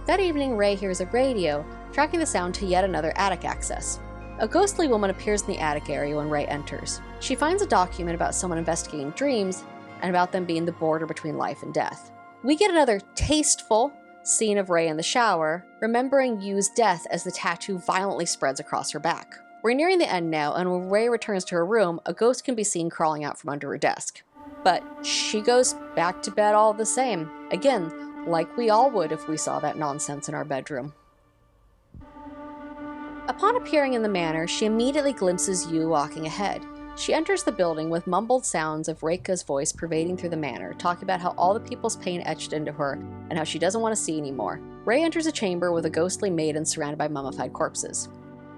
[SPEAKER 1] That evening, Rei hears a radio, tracking the sound to yet another attic access. A ghostly woman appears in the attic area when Rei enters. She finds a document about someone investigating dreams and about them being the border between life and death. We get another tasteful scene of Rei in the shower, remembering Yu's death as the tattoo violently spreads across her back. We're nearing the end now, and when Rei returns to her room, a ghost can be seen crawling out from under her desk. But she goes back to bed all the same. Again, like we all would if we saw that nonsense in our bedroom. Upon appearing in the manor, she immediately glimpses Yu walking ahead. She enters the building with mumbled sounds of Reika's voice pervading through the manor, talking about how all the people's pain etched into her and how she doesn't want to see anymore. Rei enters a chamber with a ghostly maiden surrounded by mummified corpses.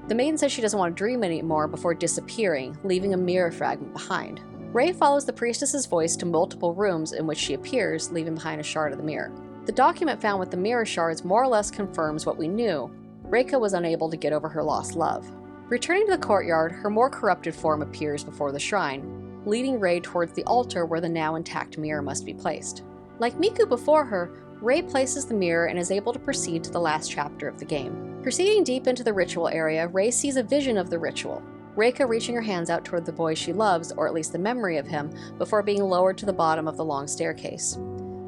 [SPEAKER 1] The maiden says she doesn't want to dream anymore before disappearing, leaving a mirror fragment behind. Rei follows the priestess's voice to multiple rooms in which she appears, leaving behind a shard of the mirror. The document found with the mirror shards more or less confirms what we knew. Reika was unable to get over her lost love. Returning to the courtyard, her more corrupted form appears before the shrine, leading Rei towards the altar where the now intact mirror must be placed. Like Miku before her, Rei places the mirror and is able to proceed to the last chapter of the game. Proceeding deep into the ritual area, Rei sees a vision of the ritual. Reika reaching her hands out toward the boy she loves, or at least the memory of him, before being lowered to the bottom of the long staircase.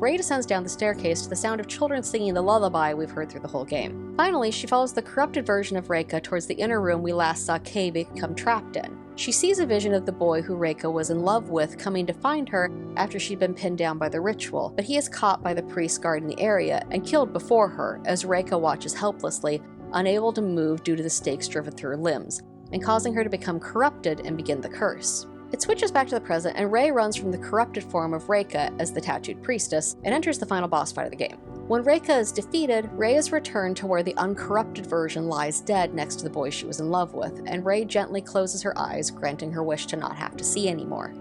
[SPEAKER 1] Rei descends down the staircase to the sound of children singing the lullaby we've heard through the whole game. Finally, she follows the corrupted version of Reika towards the inner room we last saw Kei become trapped in. She sees a vision of the boy who Reika was in love with coming to find her after she'd been pinned down by the ritual, but he is caught by the priest guarding the area and killed before her as Reika watches helplessly, unable to move due to the stakes driven through her limbs, and causing her to become corrupted and begin the curse. It switches back to the present, and Rei runs from the corrupted form of Reika as the tattooed priestess and enters the final boss fight of the game. When Reika is defeated, Rei is returned to where the uncorrupted version lies dead next to the boy she was in love with, and Rei gently closes her eyes, granting her wish to not have to see anymore.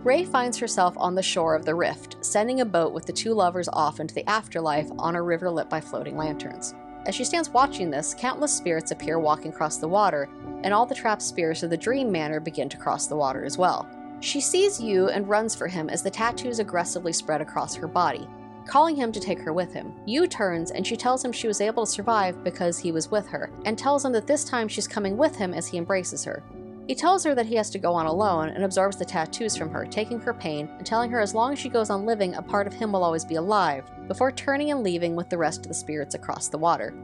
[SPEAKER 1] Rei finds herself on the shore of the rift, sending a boat with the two lovers off into the afterlife on a river lit by floating lanterns. As she stands watching this, countless spirits appear walking across the water, and all the trapped spirits of the Dream Manor begin to cross the water as well. She sees Yu and runs for him as the tattoos aggressively spread across her body, calling him to take her with him. Yu turns and she tells him she was able to survive because he was with her, and tells him that this time she's coming with him as he embraces her. He tells her that he has to go on alone and absorbs the tattoos from her, taking her pain and telling her as long as she goes on living, a part of him will always be alive, before turning and leaving with the rest of the spirits across the water.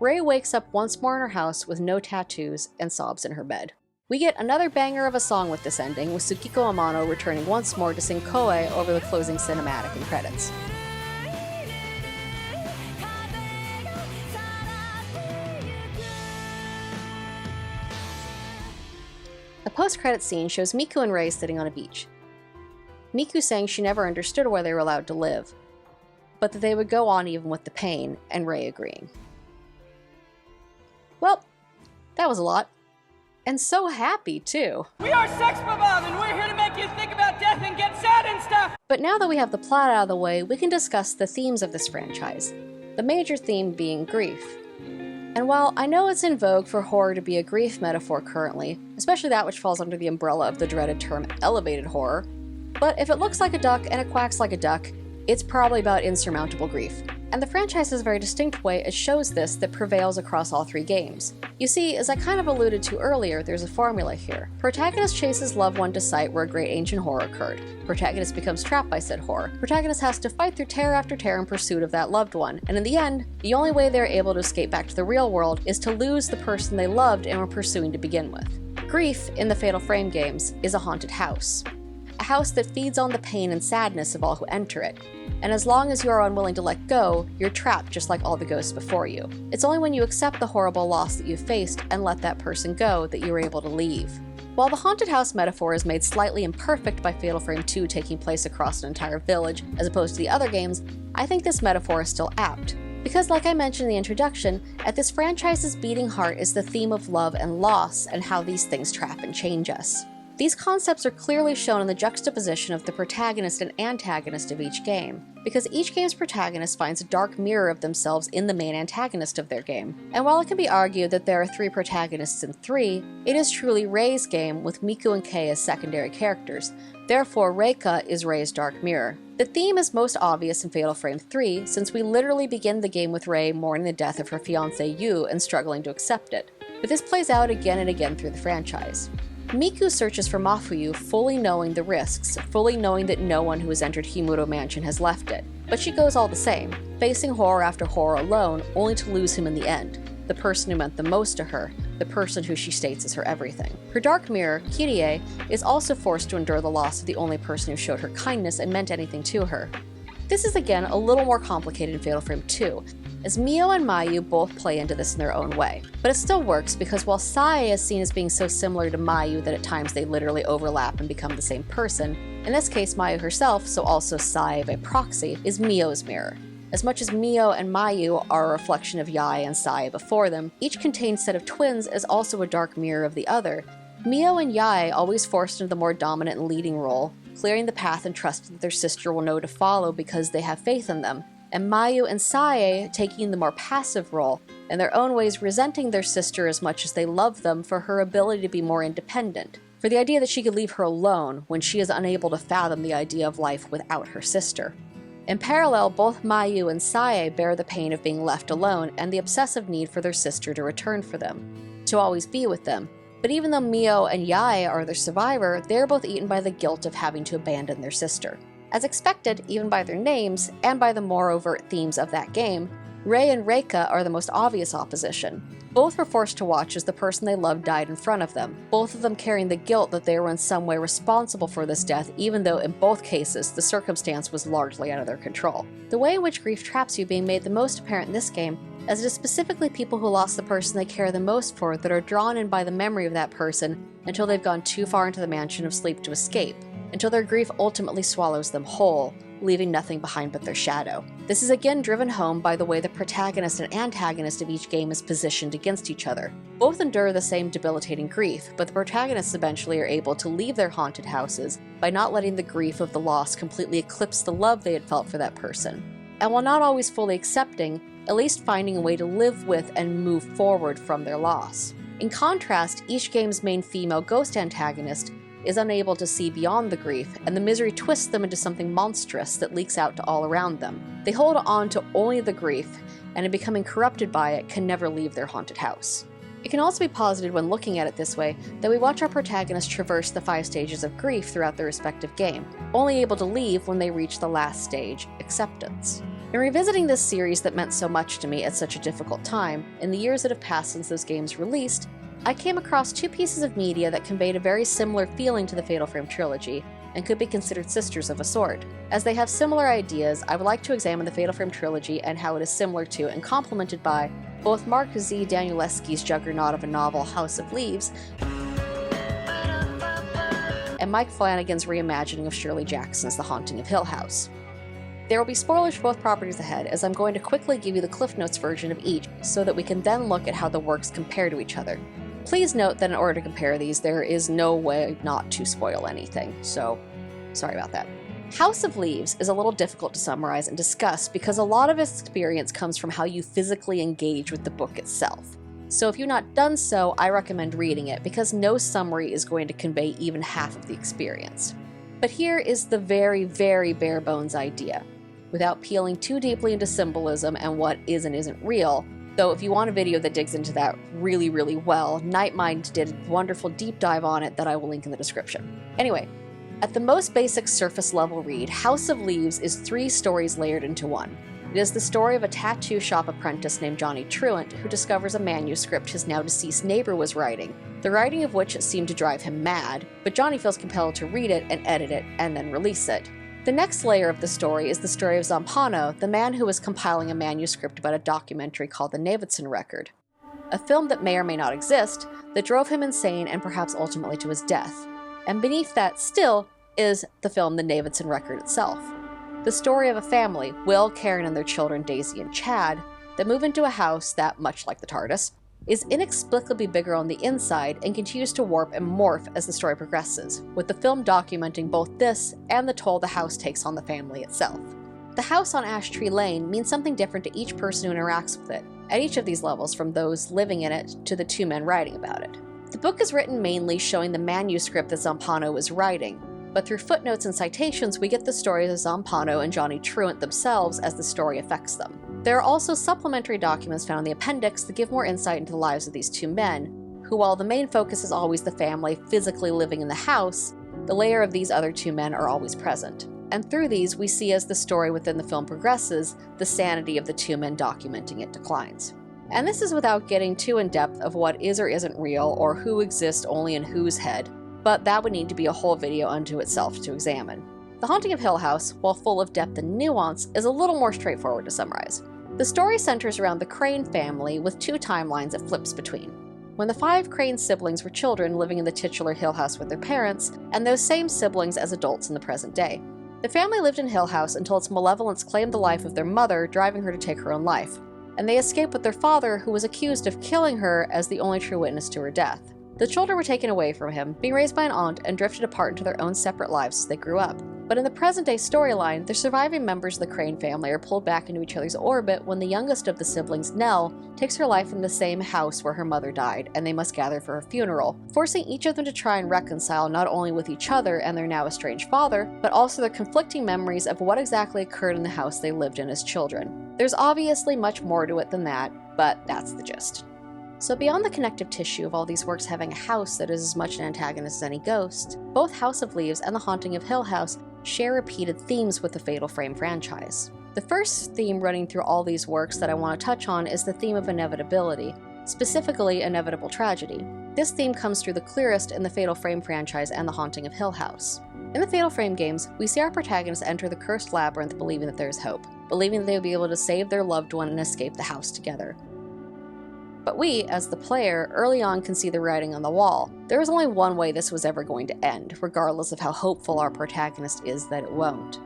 [SPEAKER 1] Rei wakes up once more in her house with no tattoos and sobs in her bed. We get another banger of a song with this ending, with Tsukiko Amano returning once more to sing Koe over the closing cinematic and credits. The post-credit scene shows Miku and Rei sitting on a beach. Miku saying she never understood why they were allowed to live, but that they would go on even with the pain, and Rei agreeing. Well, that was a lot. And so happy, too.
[SPEAKER 7] We are Sex Bob, and we're here to make you think about death and get sad and stuff!
[SPEAKER 1] But now that we have the plot out of the way, we can discuss the themes of this franchise. The major theme being grief. And while I know it's in vogue for horror to be a grief metaphor currently, especially that which falls under the umbrella of the dreaded term elevated horror, but if it looks like a duck and it quacks like a duck, it's probably about insurmountable grief. And the franchise has a very distinct way it shows this that prevails across all three games. You see, as I kind of alluded to earlier, there's a formula here. Protagonist chases loved one to site where a great ancient horror occurred. Protagonist becomes trapped by said horror. Protagonist has to fight through terror after terror in pursuit of that loved one, and in the end, the only way they're able to escape back to the real world is to lose the person they loved and were pursuing to begin with. Grief, in the Fatal Frame games, is a haunted house. A house that feeds on the pain and sadness of all who enter it. And as long as you are unwilling to let go, you're trapped just like all the ghosts before you. It's only when you accept the horrible loss that you've faced and let that person go that you're able to leave. While the haunted house metaphor is made slightly imperfect by Fatal Frame 2 taking place across an entire village, as opposed to the other games, I think this metaphor is still apt. Because like I mentioned in the introduction, at this franchise's beating heart is the theme of love and loss and how these things trap and change us. These concepts are clearly shown in the juxtaposition of the protagonist and antagonist of each game, because each game's protagonist finds a dark mirror of themselves in the main antagonist of their game. And while it can be argued that there are 3 protagonists in 3, it is truly Rei's game with Miku and Kei as secondary characters. Therefore, Reika is Rei's dark mirror. The theme is most obvious in Fatal Frame 3, since we literally begin the game with Rei mourning the death of her fiancé Yu and struggling to accept it. But this plays out again and again through the franchise. Miku searches for Mafuyu, fully knowing the risks, fully knowing that no one who has entered Himuro Mansion has left it. But she goes all the same, facing horror after horror alone, only to lose him in the end. The person who meant the most to her, the person who she states is her everything. Her dark mirror, Kirie, is also forced to endure the loss of the only person who showed her kindness and meant anything to her. This is again a little more complicated in Fatal Frame 2, as Mio and Mayu both play into this in their own way. But it still works because while Sae is seen as being so similar to Mayu that at times they literally overlap and become the same person, in this case Mayu herself, so also Sae by proxy, is Mio's mirror. As much as Mio and Mayu are a reflection of Yae and Sae before them, each contained set of twins is also a dark mirror of the other. Mio and Yae always forced into the more dominant and leading role, clearing the path and trusting that their sister will know to follow because they have faith in them, and Mayu and Sae taking the more passive role, in their own ways resenting their sister as much as they love them for her ability to be more independent, for the idea that she could leave her alone when she is unable to fathom the idea of life without her sister. In parallel, both Mayu and Sae bear the pain of being left alone and the obsessive need for their sister to return for them, to always be with them. But even though Mio and Yae are their survivor, they are both eaten by the guilt of having to abandon their sister. As expected, even by their names, and by the more overt themes of that game, Rei and Reika are the most obvious opposition.
[SPEAKER 2] Both were forced to watch as the person they loved died in front of them, both of them carrying the guilt that they were in some way responsible for this death, even though in both cases the circumstance was largely out of their control. The way in which grief traps you being made the most apparent in this game, as it is specifically people who lost the person they care the most for that are drawn in by the memory of that person until they've gone too far into the mansion of sleep to escape, until their grief ultimately swallows them whole, leaving nothing behind but their shadow. This is again driven home by the way the protagonist and antagonist of each game is positioned against each other. Both endure the same debilitating grief, but the protagonists eventually are able to leave their haunted houses by not letting the grief of the loss completely eclipse the love they had felt for that person. And while not always fully accepting, at least finding a way to live with and move forward from their loss. In contrast, each game's main female ghost antagonist is unable to see beyond the grief, and the misery twists them into something monstrous that leaks out to all around them. They hold on to only the grief, and in becoming corrupted by it, can never leave their haunted house. It can also be posited when looking at it this way that we watch our protagonists traverse the 5 stages of grief throughout their respective game, only able to leave when they reach the last stage, acceptance. In revisiting this series that meant so much to me at such a difficult time, in the years that have passed since those games released, I came across 2 pieces of media that conveyed a very similar feeling to the Fatal Frame Trilogy, and could be considered sisters of a sort. As they have similar ideas, I would like to examine the Fatal Frame Trilogy and how it is similar to and complemented by both Mark Z. Danielewski's juggernaut of a novel, House of Leaves, and Mike Flanagan's reimagining of Shirley Jackson's The Haunting of Hill House. There will be spoilers for both properties ahead, as I'm going to quickly give you the Cliff Notes version of each, so that we can then look at how the works compare to each other. Please note that in order to compare these, there is no way not to spoil anything, so sorry about that. House of Leaves is a little difficult to summarize and discuss because a lot of its experience comes from how you physically engage with the book itself. So if you've not done so, I recommend reading it because no summary is going to convey even half of the experience. But here is the very, very bare bones idea, without peeling too deeply into symbolism and what is and isn't real. Though if you want a video that digs into that really, really well, Nightmind did a wonderful deep dive on it that I will link in the description. Anyway, at the most basic surface level read, House of Leaves is 3 stories layered into one. It is the story of a tattoo shop apprentice named Johnny Truant who discovers a manuscript his now deceased neighbor was writing, the writing of which seemed to drive him mad, but Johnny feels compelled to read it and edit it and then release it. The next layer of the story is the story of Zampano, the man who was compiling a manuscript about a documentary called The Navidson Record, a film that may or may not exist, that drove him insane and perhaps ultimately to his death. And beneath that still is the film The Navidson Record itself. The story of a family, Will, Karen, and their children Daisy and Chad, that move into a house that, much like the TARDIS, is inexplicably bigger on the inside and continues to warp and morph as the story progresses, with the film documenting both this and the toll the house takes on the family itself. The house on Ash Tree Lane means something different to each person who interacts with it, at each of these levels, from those living in it to the 2 men writing about it. The book is written mainly showing the manuscript that Zampano is writing, but through footnotes and citations we get the stories of Zampano and Johnny Truant themselves as the story affects them. There are also supplementary documents found in the appendix that give more insight into the lives of these 2 men, who, while the main focus is always the family physically living in the house, the layer of these other 2 men are always present. And through these, we see as the story within the film progresses, the sanity of the 2 men documenting it declines. And this is without getting too in depth of what is or isn't real, or who exists only in whose head, but that would need to be a whole video unto itself to examine. The Haunting of Hill House, while full of depth and nuance, is a little more straightforward to summarize. The story centers around the Crane family with 2 timelines it flips between. When the 5 Crane siblings were children living in the titular Hill House with their parents, and those same siblings as adults in the present day. The family lived in Hill House until its malevolence claimed the life of their mother, driving her to take her own life, and they escaped with their father, who was accused of killing her as the only true witness to her death. The children were taken away from him, being raised by an aunt, and drifted apart into their own separate lives as they grew up. But in the present-day storyline, the surviving members of the Crane family are pulled back into each other's orbit when the youngest of the siblings, Nell, takes her life in the same house where her mother died, and they must gather for her funeral, forcing each of them to try and reconcile not only with each other and their now estranged father, but also their conflicting memories of what exactly occurred in the house they lived in as children. There's obviously much more to it than that, but that's the gist. So beyond the connective tissue of all these works having a house that is as much an antagonist as any ghost, both House of Leaves and The Haunting of Hill House share repeated themes with the Fatal Frame franchise. The first theme running through all these works that I want to touch on is the theme of inevitability, specifically inevitable tragedy. This theme comes through the clearest in the Fatal Frame franchise and The Haunting of Hill House. In the Fatal Frame games, we see our protagonists enter the cursed labyrinth believing that there's hope, believing that they will be able to save their loved one and escape the house together. But we, as the player, early on can see the writing on the wall. There was only one way this was ever going to end, regardless of how hopeful our protagonist is that it won't.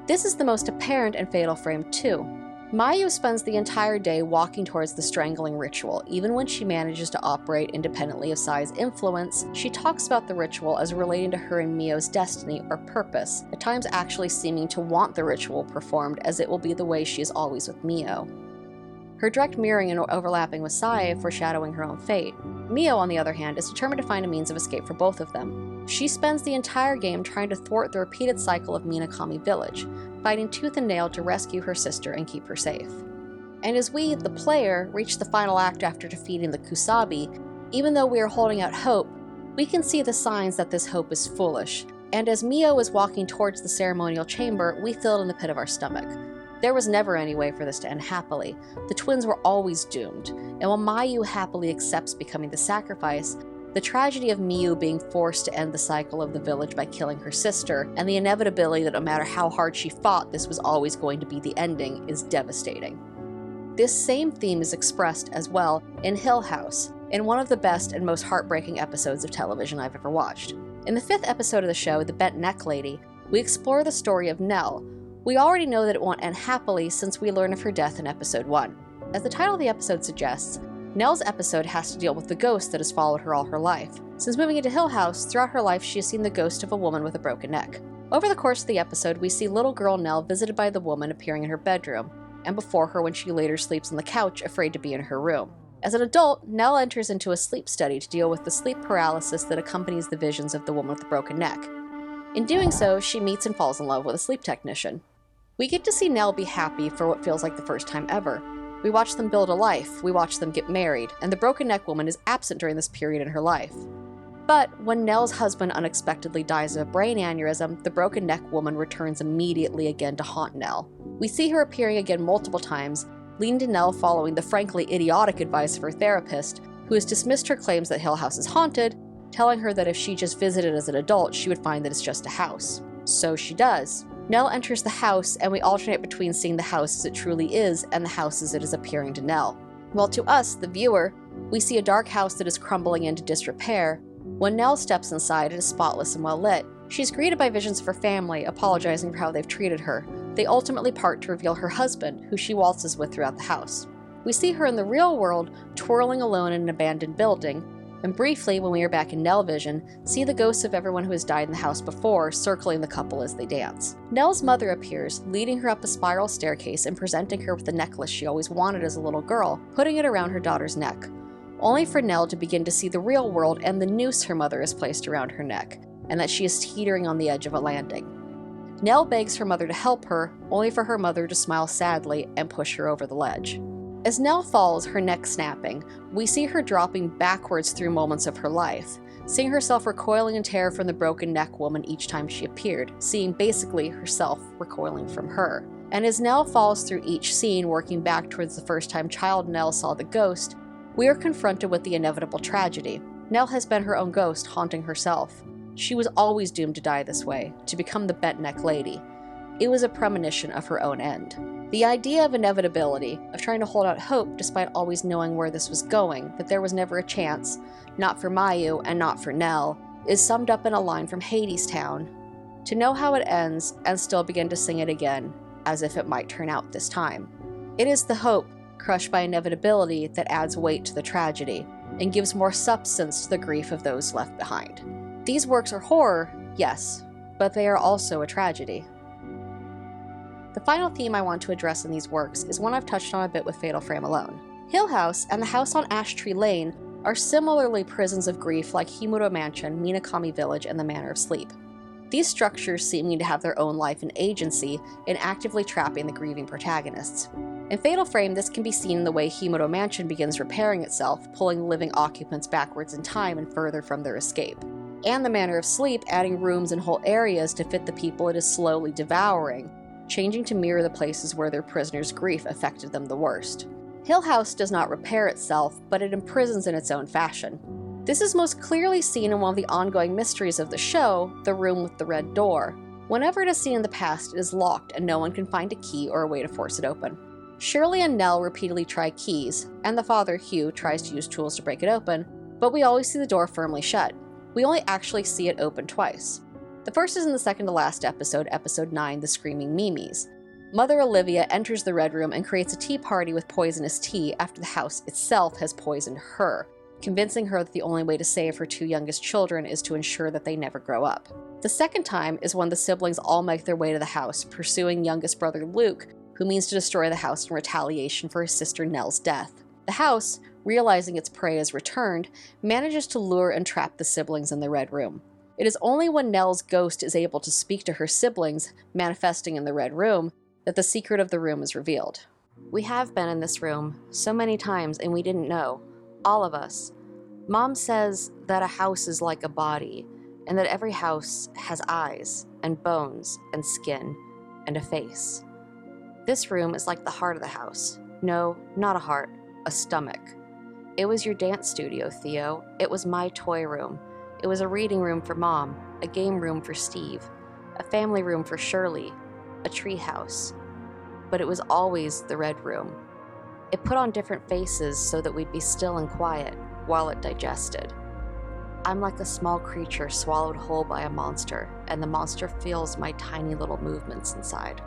[SPEAKER 2] This is the most apparent in Fatal Frame 2. Mayu spends the entire day walking towards the strangling ritual. Even when she manages to operate independently of Sai's influence, she talks about the ritual as relating to her and Mio's destiny or purpose, at times actually seeming to want the ritual performed as it will be the way she is always with Mio. Her direct mirroring and overlapping with Sai foreshadowing her own fate. Mio, on the other hand, is determined to find a means of escape for both of them. She spends the entire game trying to thwart the repeated cycle of Minakami Village, fighting tooth and nail to rescue her sister and keep her safe. And as we, the player, reach the final act after defeating the Kusabi, even though we are holding out hope, we can see the signs that this hope is foolish. And as Mio is walking towards the ceremonial chamber, we feel it in the pit of our stomach. There was never any way for this to end happily. The twins were always doomed, and while Mayu happily accepts becoming the sacrifice, the tragedy of Miu being forced to end the cycle of the village by killing her sister, and the inevitability that no matter how hard she fought, this was always going to be the ending, is devastating. This same theme is expressed as well in Hill House, in one of the best and most heartbreaking episodes of television I've ever watched. In the 5th episode of the show, The Bent Neck Lady, we explore the story of Nell. We already know that it won't end happily since we learn of her death in episode 1. As the title of the episode suggests, Nell's episode has to deal with the ghost that has followed her all her life. Since moving into Hill House, throughout her life she has seen the ghost of a woman with a broken neck. Over the course of the episode, we see little girl Nell visited by the woman appearing in her bedroom, and before her when she later sleeps on the couch, afraid to be in her room. As an adult, Nell enters into a sleep study to deal with the sleep paralysis that accompanies the visions of the woman with the broken neck. In doing so, she meets and falls in love with a sleep technician. We get to see Nell be happy for what feels like the first time ever. We watch them build a life, we watch them get married, and the broken neck woman is absent during this period in her life. But when Nell's husband unexpectedly dies of a brain aneurysm, the broken neck woman returns immediately again to haunt Nell. We see her appearing again multiple times, leading to Nell following the frankly idiotic advice of her therapist, who has dismissed her claims that Hill House is haunted, telling her that if she just visited as an adult, she would find that it's just a house. So she does. Nell enters the house, and we alternate between seeing the house as it truly is and the house as it is appearing to Nell. While to us, the viewer, we see a dark house that is crumbling into disrepair. When Nell steps inside, it is spotless and well lit. She's greeted by visions of her family, apologizing for how they've treated her. They ultimately part to reveal her husband, who she waltzes with throughout the house. We see her in the real world, twirling alone in an abandoned building, and briefly, when we are back in Nell vision, see the ghosts of everyone who has died in the house before circling the couple as they dance. Nell's mother appears, leading her up a spiral staircase and presenting her with the necklace she always wanted as a little girl, putting it around her daughter's neck, only for Nell to begin to see the real world and the noose her mother has placed around her neck, and that she is teetering on the edge of a landing. Nell begs her mother to help her, only for her mother to smile sadly and push her over the ledge. As Nell falls, her neck snapping, we see her dropping backwards through moments of her life, seeing herself recoiling in terror from the broken neck woman each time she appeared, seeing basically herself recoiling from her. And as Nell falls through each scene, working back towards the first time child Nell saw the ghost, we are confronted with the inevitable tragedy. Nell has been her own ghost, haunting herself. She was always doomed to die this way, to become the bent neck lady. It was a premonition of her own end. The idea of inevitability, of trying to hold out hope despite always knowing where this was going, that there was never a chance, not for Mayu and not for Nell, is summed up in a line from Hadestown. To know how it ends and still begin to sing it again, as if it might turn out this time. It is the hope, crushed by inevitability, that adds weight to the tragedy, and gives more substance to the grief of those left behind. These works are horror, yes, but they are also a tragedy. The final theme I want to address in these works is one I've touched on a bit with Fatal Frame alone. Hill House and the house on Ash Tree Lane are similarly prisons of grief like Himuro Mansion, Minakami Village, and the Manor of Sleep. These structures seeming to have their own life and agency in actively trapping the grieving protagonists. In Fatal Frame, this can be seen in the way Himuro Mansion begins repairing itself, pulling living occupants backwards in time and further from their escape. And the Manor of Sleep adding rooms and whole areas to fit the people it is slowly devouring, changing to mirror the places where their prisoners' grief affected them the worst. Hill House does not repair itself, but it imprisons in its own fashion. This is most clearly seen in one of the ongoing mysteries of the show, the room with the red door. Whenever it is seen in the past, it is locked and no one can find a key or a way to force it open. Shirley and Nell repeatedly try keys, and the father, Hugh, tries to use tools to break it open, but we always see the door firmly shut. We only actually see it open twice. The first is in the second to last episode, episode 9, The Screaming Mimes. Mother Olivia enters the Red Room and creates a tea party with poisonous tea after the house itself has poisoned her, convincing her that the only way to save her 2 youngest children is to ensure that they never grow up. The second time is when the siblings all make their way to the house, pursuing youngest brother Luke, who means to destroy the house in retaliation for his sister Nell's death. The house, realizing its prey is returned, manages to lure and trap the siblings in the Red Room. It is only when Nell's ghost is able to speak to her siblings, manifesting in the Red Room, that the secret of the room is revealed. We have been in this room so many times and we didn't know. All of us. Mom says that a house is like a body, and that every house has eyes, and bones, and skin, and a face. This room is like the heart of the house. No, not a heart, a stomach. It was your dance studio, Theo. It was my toy room. It was a reading room for Mom, a game room for Steve, a family room for Shirley, a tree house. But it was always the Red Room. It put on different faces so that we'd be still and quiet while it digested. I'm like a small creature swallowed whole by a monster, and the monster feels my tiny little movements inside.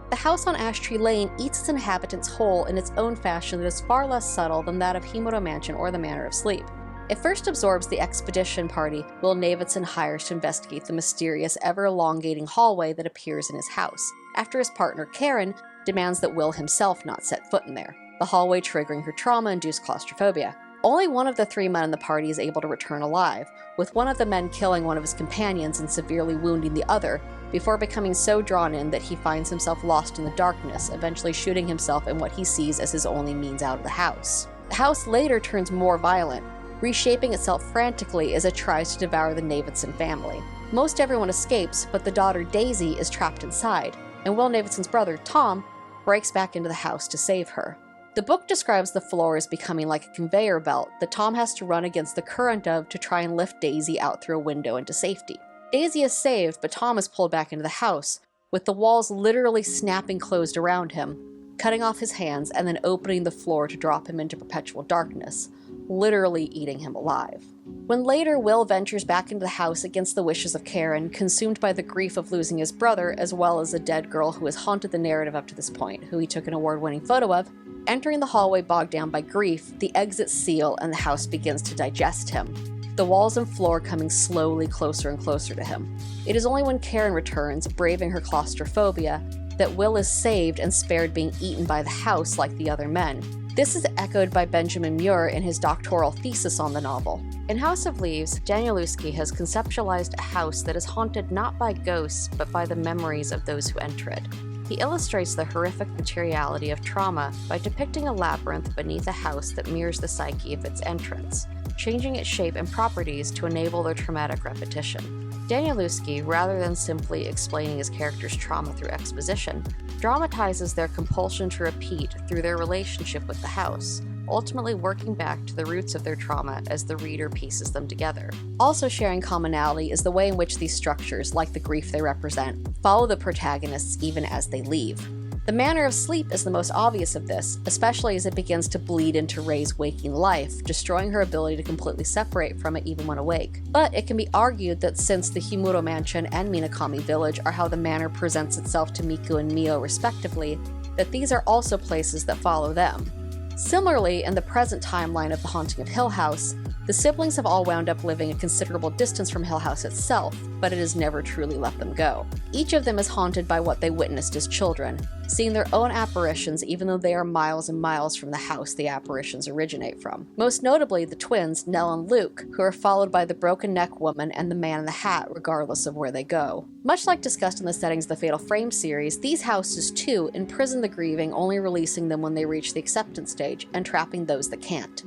[SPEAKER 2] The house on Ash Tree Lane eats its inhabitants whole in its own fashion that is far less subtle than that of Himuro Mansion or the Manor of Sleep. It first absorbs the expedition party Will Davidson hires to investigate the mysterious, ever-elongating hallway that appears in his house, after his partner Karen demands that Will himself not set foot in there, the hallway triggering her trauma-induced claustrophobia. Only one of the 3 men in the party is able to return alive, with one of the men killing one of his companions and severely wounding the other, before becoming so drawn in that he finds himself lost in the darkness, eventually shooting himself in what he sees as his only means out of the house. The house later turns more violent, reshaping itself frantically as it tries to devour the Davidson family. Most everyone escapes, but the daughter Daisy is trapped inside, and Will Davidson's brother, Tom, breaks back into the house to save her. The book describes the floor as becoming like a conveyor belt that Tom has to run against the current of to try and lift Daisy out through a window into safety. Daisy is saved, but Tom is pulled back into the house, with the walls literally snapping closed around him, cutting off his hands and then opening the floor to drop him into perpetual darkness, literally eating him alive. When later Will ventures back into the house against the wishes of Karen, consumed by the grief of losing his brother, as well as a dead girl who has haunted the narrative up to this point, who he took an award-winning photo of, entering the hallway bogged down by grief, the exits seal and the house begins to digest him, the walls and floor coming slowly closer and closer to him. It is only when Karen returns, braving her claustrophobia, that Will is saved and spared being eaten by the house like the other men. This is echoed by Benjamin Muir in his doctoral thesis on the novel. In House of Leaves, Danielewski has conceptualized a house that is haunted not by ghosts, but by the memories of those who enter it. He illustrates the horrific materiality of trauma by depicting a labyrinth beneath a house that mirrors the psyche of its entrance, changing its shape and properties to enable their traumatic repetition. Danielewski, rather than simply explaining his characters' trauma through exposition, dramatizes their compulsion to repeat through their relationship with the house, ultimately working back to the roots of their trauma as the reader pieces them together. Also sharing commonality is the way in which these structures, like the grief they represent, follow the protagonists even as they leave. The Manor of Sleep is the most obvious of this, especially as it begins to bleed into Ray's waking life, destroying her ability to completely separate from it even when awake. But it can be argued that since the Himuro Mansion and Minakami Village are how the manor presents itself to Miku and Mio respectively, that these are also places that follow them. Similarly, in the present timeline of The Haunting of Hill House, the siblings have all wound up living a considerable distance from Hill House itself, but it has never truly let them go. Each of them is haunted by what they witnessed as children, seeing their own apparitions even though they are miles and miles from the house the apparitions originate from. Most notably, the twins, Nell and Luke, who are followed by the broken neck woman and the man in the hat regardless of where they go. Much like discussed in the settings of the Fatal Frame series, these houses too imprison the grieving, only releasing them when they reach the acceptance stage, and trapping those that can't.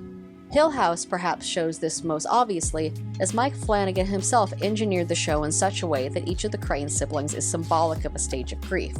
[SPEAKER 2] Hill House perhaps shows this most obviously, as Mike Flanagan himself engineered the show in such a way that each of the Crane siblings is symbolic of a stage of grief.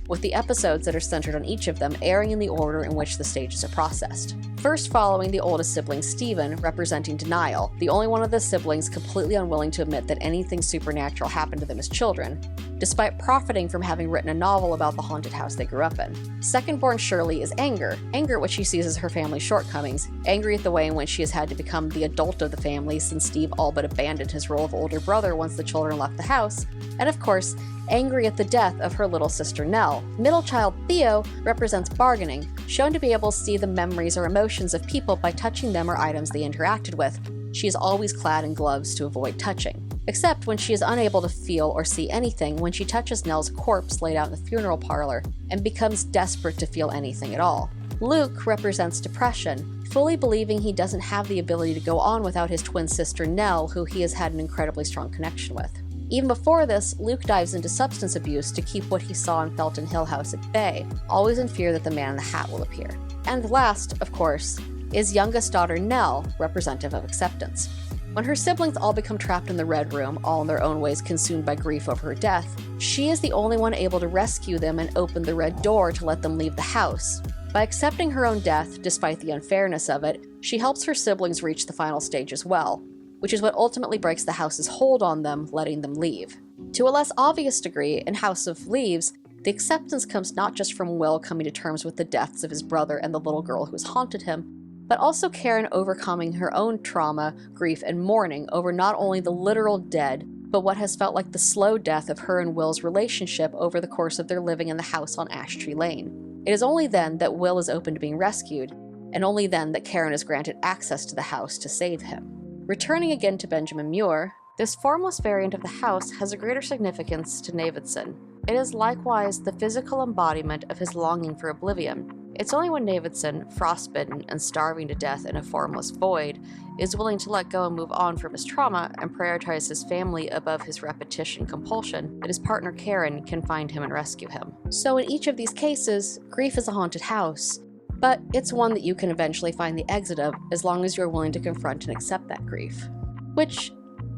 [SPEAKER 2] with the episodes that are centered on each of them airing in the order in which the stages are processed. First following the oldest sibling, Steven, representing denial, the only one of the siblings completely unwilling to admit that anything supernatural happened to them as children, despite profiting from having written a novel about the haunted house they grew up in. Second-born Shirley is anger at what she sees as her family's shortcomings, angry at the way in which she has had to become the adult of the family since Steve all but abandoned his role of older brother once the children left the house, and of course, angry at the death of her little sister Nell. Middle child Theo represents bargaining, shown to be able to see the memories or emotions of people by touching them or items they interacted with. She is always clad in gloves to avoid touching, except when she is unable to feel or see anything when she touches Nell's corpse laid out in the funeral parlor and becomes desperate to feel anything at all. Luke represents depression, fully believing he doesn't have the ability to go on without his twin sister Nell, who he has had an incredibly strong connection with. Even before this, Luke dives into substance abuse to keep what he saw and felt in Hill House at bay, always in fear that the man in the hat will appear. And last, of course, is youngest daughter Nell, representative of acceptance. When her siblings all become trapped in the Red Room, all in their own ways consumed by grief over her death, she is the only one able to rescue them and open the red door to let them leave the house. By accepting her own death, despite the unfairness of it, she helps her siblings reach the final stage as well, which is what ultimately breaks the house's hold on them, letting them leave. To a less obvious degree, in House of Leaves, the acceptance comes not just from Will coming to terms with the deaths of his brother and the little girl who has haunted him, but also Karen overcoming her own trauma, grief, and mourning over not only the literal dead, but what has felt like the slow death of her and Will's relationship over the course of their living in the house on Ash Tree Lane. It is only then that Will is open to being rescued, and only then that Karen is granted access to the house to save him. Returning again to Benjamin Muir, this formless variant of the house has a greater significance to Navidson. It is likewise the physical embodiment of his longing for oblivion. It's only when Navidson, frostbitten and starving to death in a formless void, is willing to let go and move on from his trauma and prioritize his family above his repetition compulsion that his partner Karen can find him and rescue him. So in each of these cases, grief is a haunted house, but it's one that you can eventually find the exit of as long as you're willing to confront and accept that grief. Which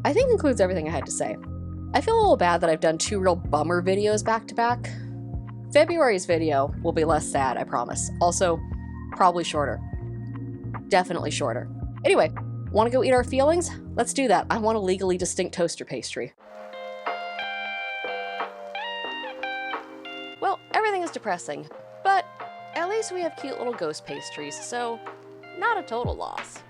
[SPEAKER 2] I think includes everything I had to say. I feel a little bad that I've done 2 real bummer videos back to back. February's video will be less sad, I promise. Also, probably shorter. Definitely shorter. Anyway, want to go eat our feelings? Let's do that. I want a legally distinct toaster pastry. Well, everything is depressing, but at least we have cute little ghost pastries, so not a total loss.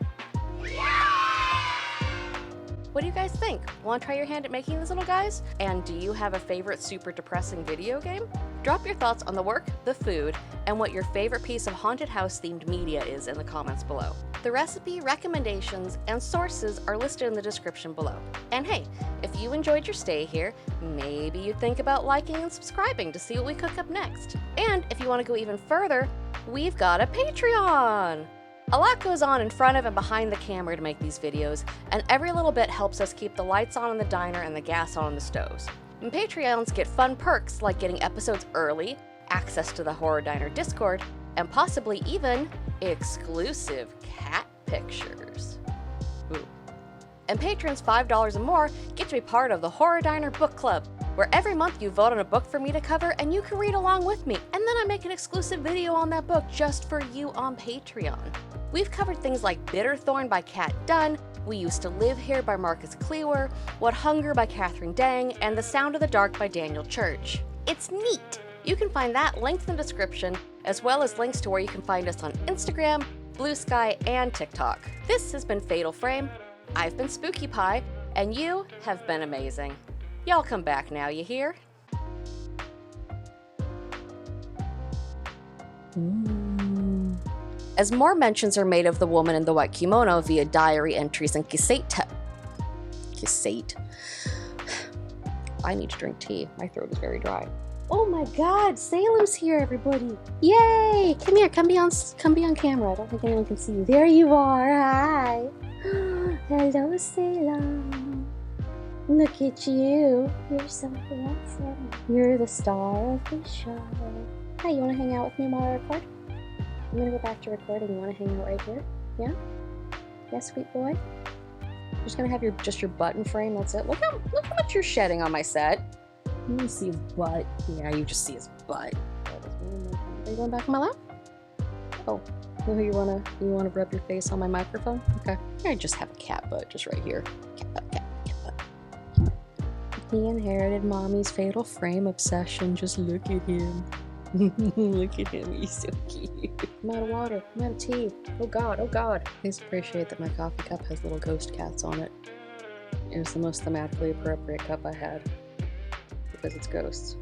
[SPEAKER 2] What do you guys think? Want to try your hand at making these little guys? And do you have a favorite super depressing video game? Drop your thoughts on the work, the food, and what your favorite piece of haunted house themed media is in the comments below. The recipe, recommendations, and sources are listed in the description below. And hey, if you enjoyed your stay here, maybe you'd think about liking and subscribing to see what we cook up next. And if you want to go even further, we've got a Patreon! A lot goes on in front of and behind the camera to make these videos, and every little bit helps us keep the lights on in the diner and the gas on in the stoves. And Patreons get fun perks like getting episodes early, access to the Horror Diner Discord, and possibly even exclusive cat pictures. Ooh. And patrons $5 or more get to be part of the Horror Diner Book Club, where every month you vote on a book for me to cover and you can read along with me, and then I make an exclusive video on that book just for you on Patreon. We've covered things like Bitterthorn by Kat Dunn, We Used to Live Here by Marcus Klewer, What Hunger by Catherine Dang, and The Sound of the Dark by Daniel Church. It's neat! You can find that linked in the description, as well as links to where you can find us on Instagram, Bluesky, and TikTok. This has been Fatal Frame, I've been Spooky Pie, and you have been amazing. Y'all come back now, you hear? As more mentions are made of the woman in the white kimono via diary entries and cassette. I need to drink tea. My throat is very dry. Oh my God, Salem's here, everybody! Yay! Come here, come be on camera. I don't think anyone can see you. There you are. Hi. Hello, Salem. Look at you. You're so handsome. You're the star of the show. Hi, you want to hang out with me while I record? I'm gonna go back to recording. You want to hang out right here? Yeah? Yeah, sweet boy? I'm just gonna have your butt in frame, that's it. Look how much you're shedding on my set. You can see his butt. Yeah, you just see his butt.
[SPEAKER 1] Are you going back in my lap? Oh, you wanna rub your face on my microphone? Okay. I just have a cat butt just right here. Cat butt. He inherited mommy's fatal frame obsession. Just look at him. Look at him, he's so cute. I'm out of water, I'm out of tea. Oh god, oh god. Please appreciate that my coffee cup has little ghost cats on it. It was the most thematically appropriate cup I had. Because it's ghosts.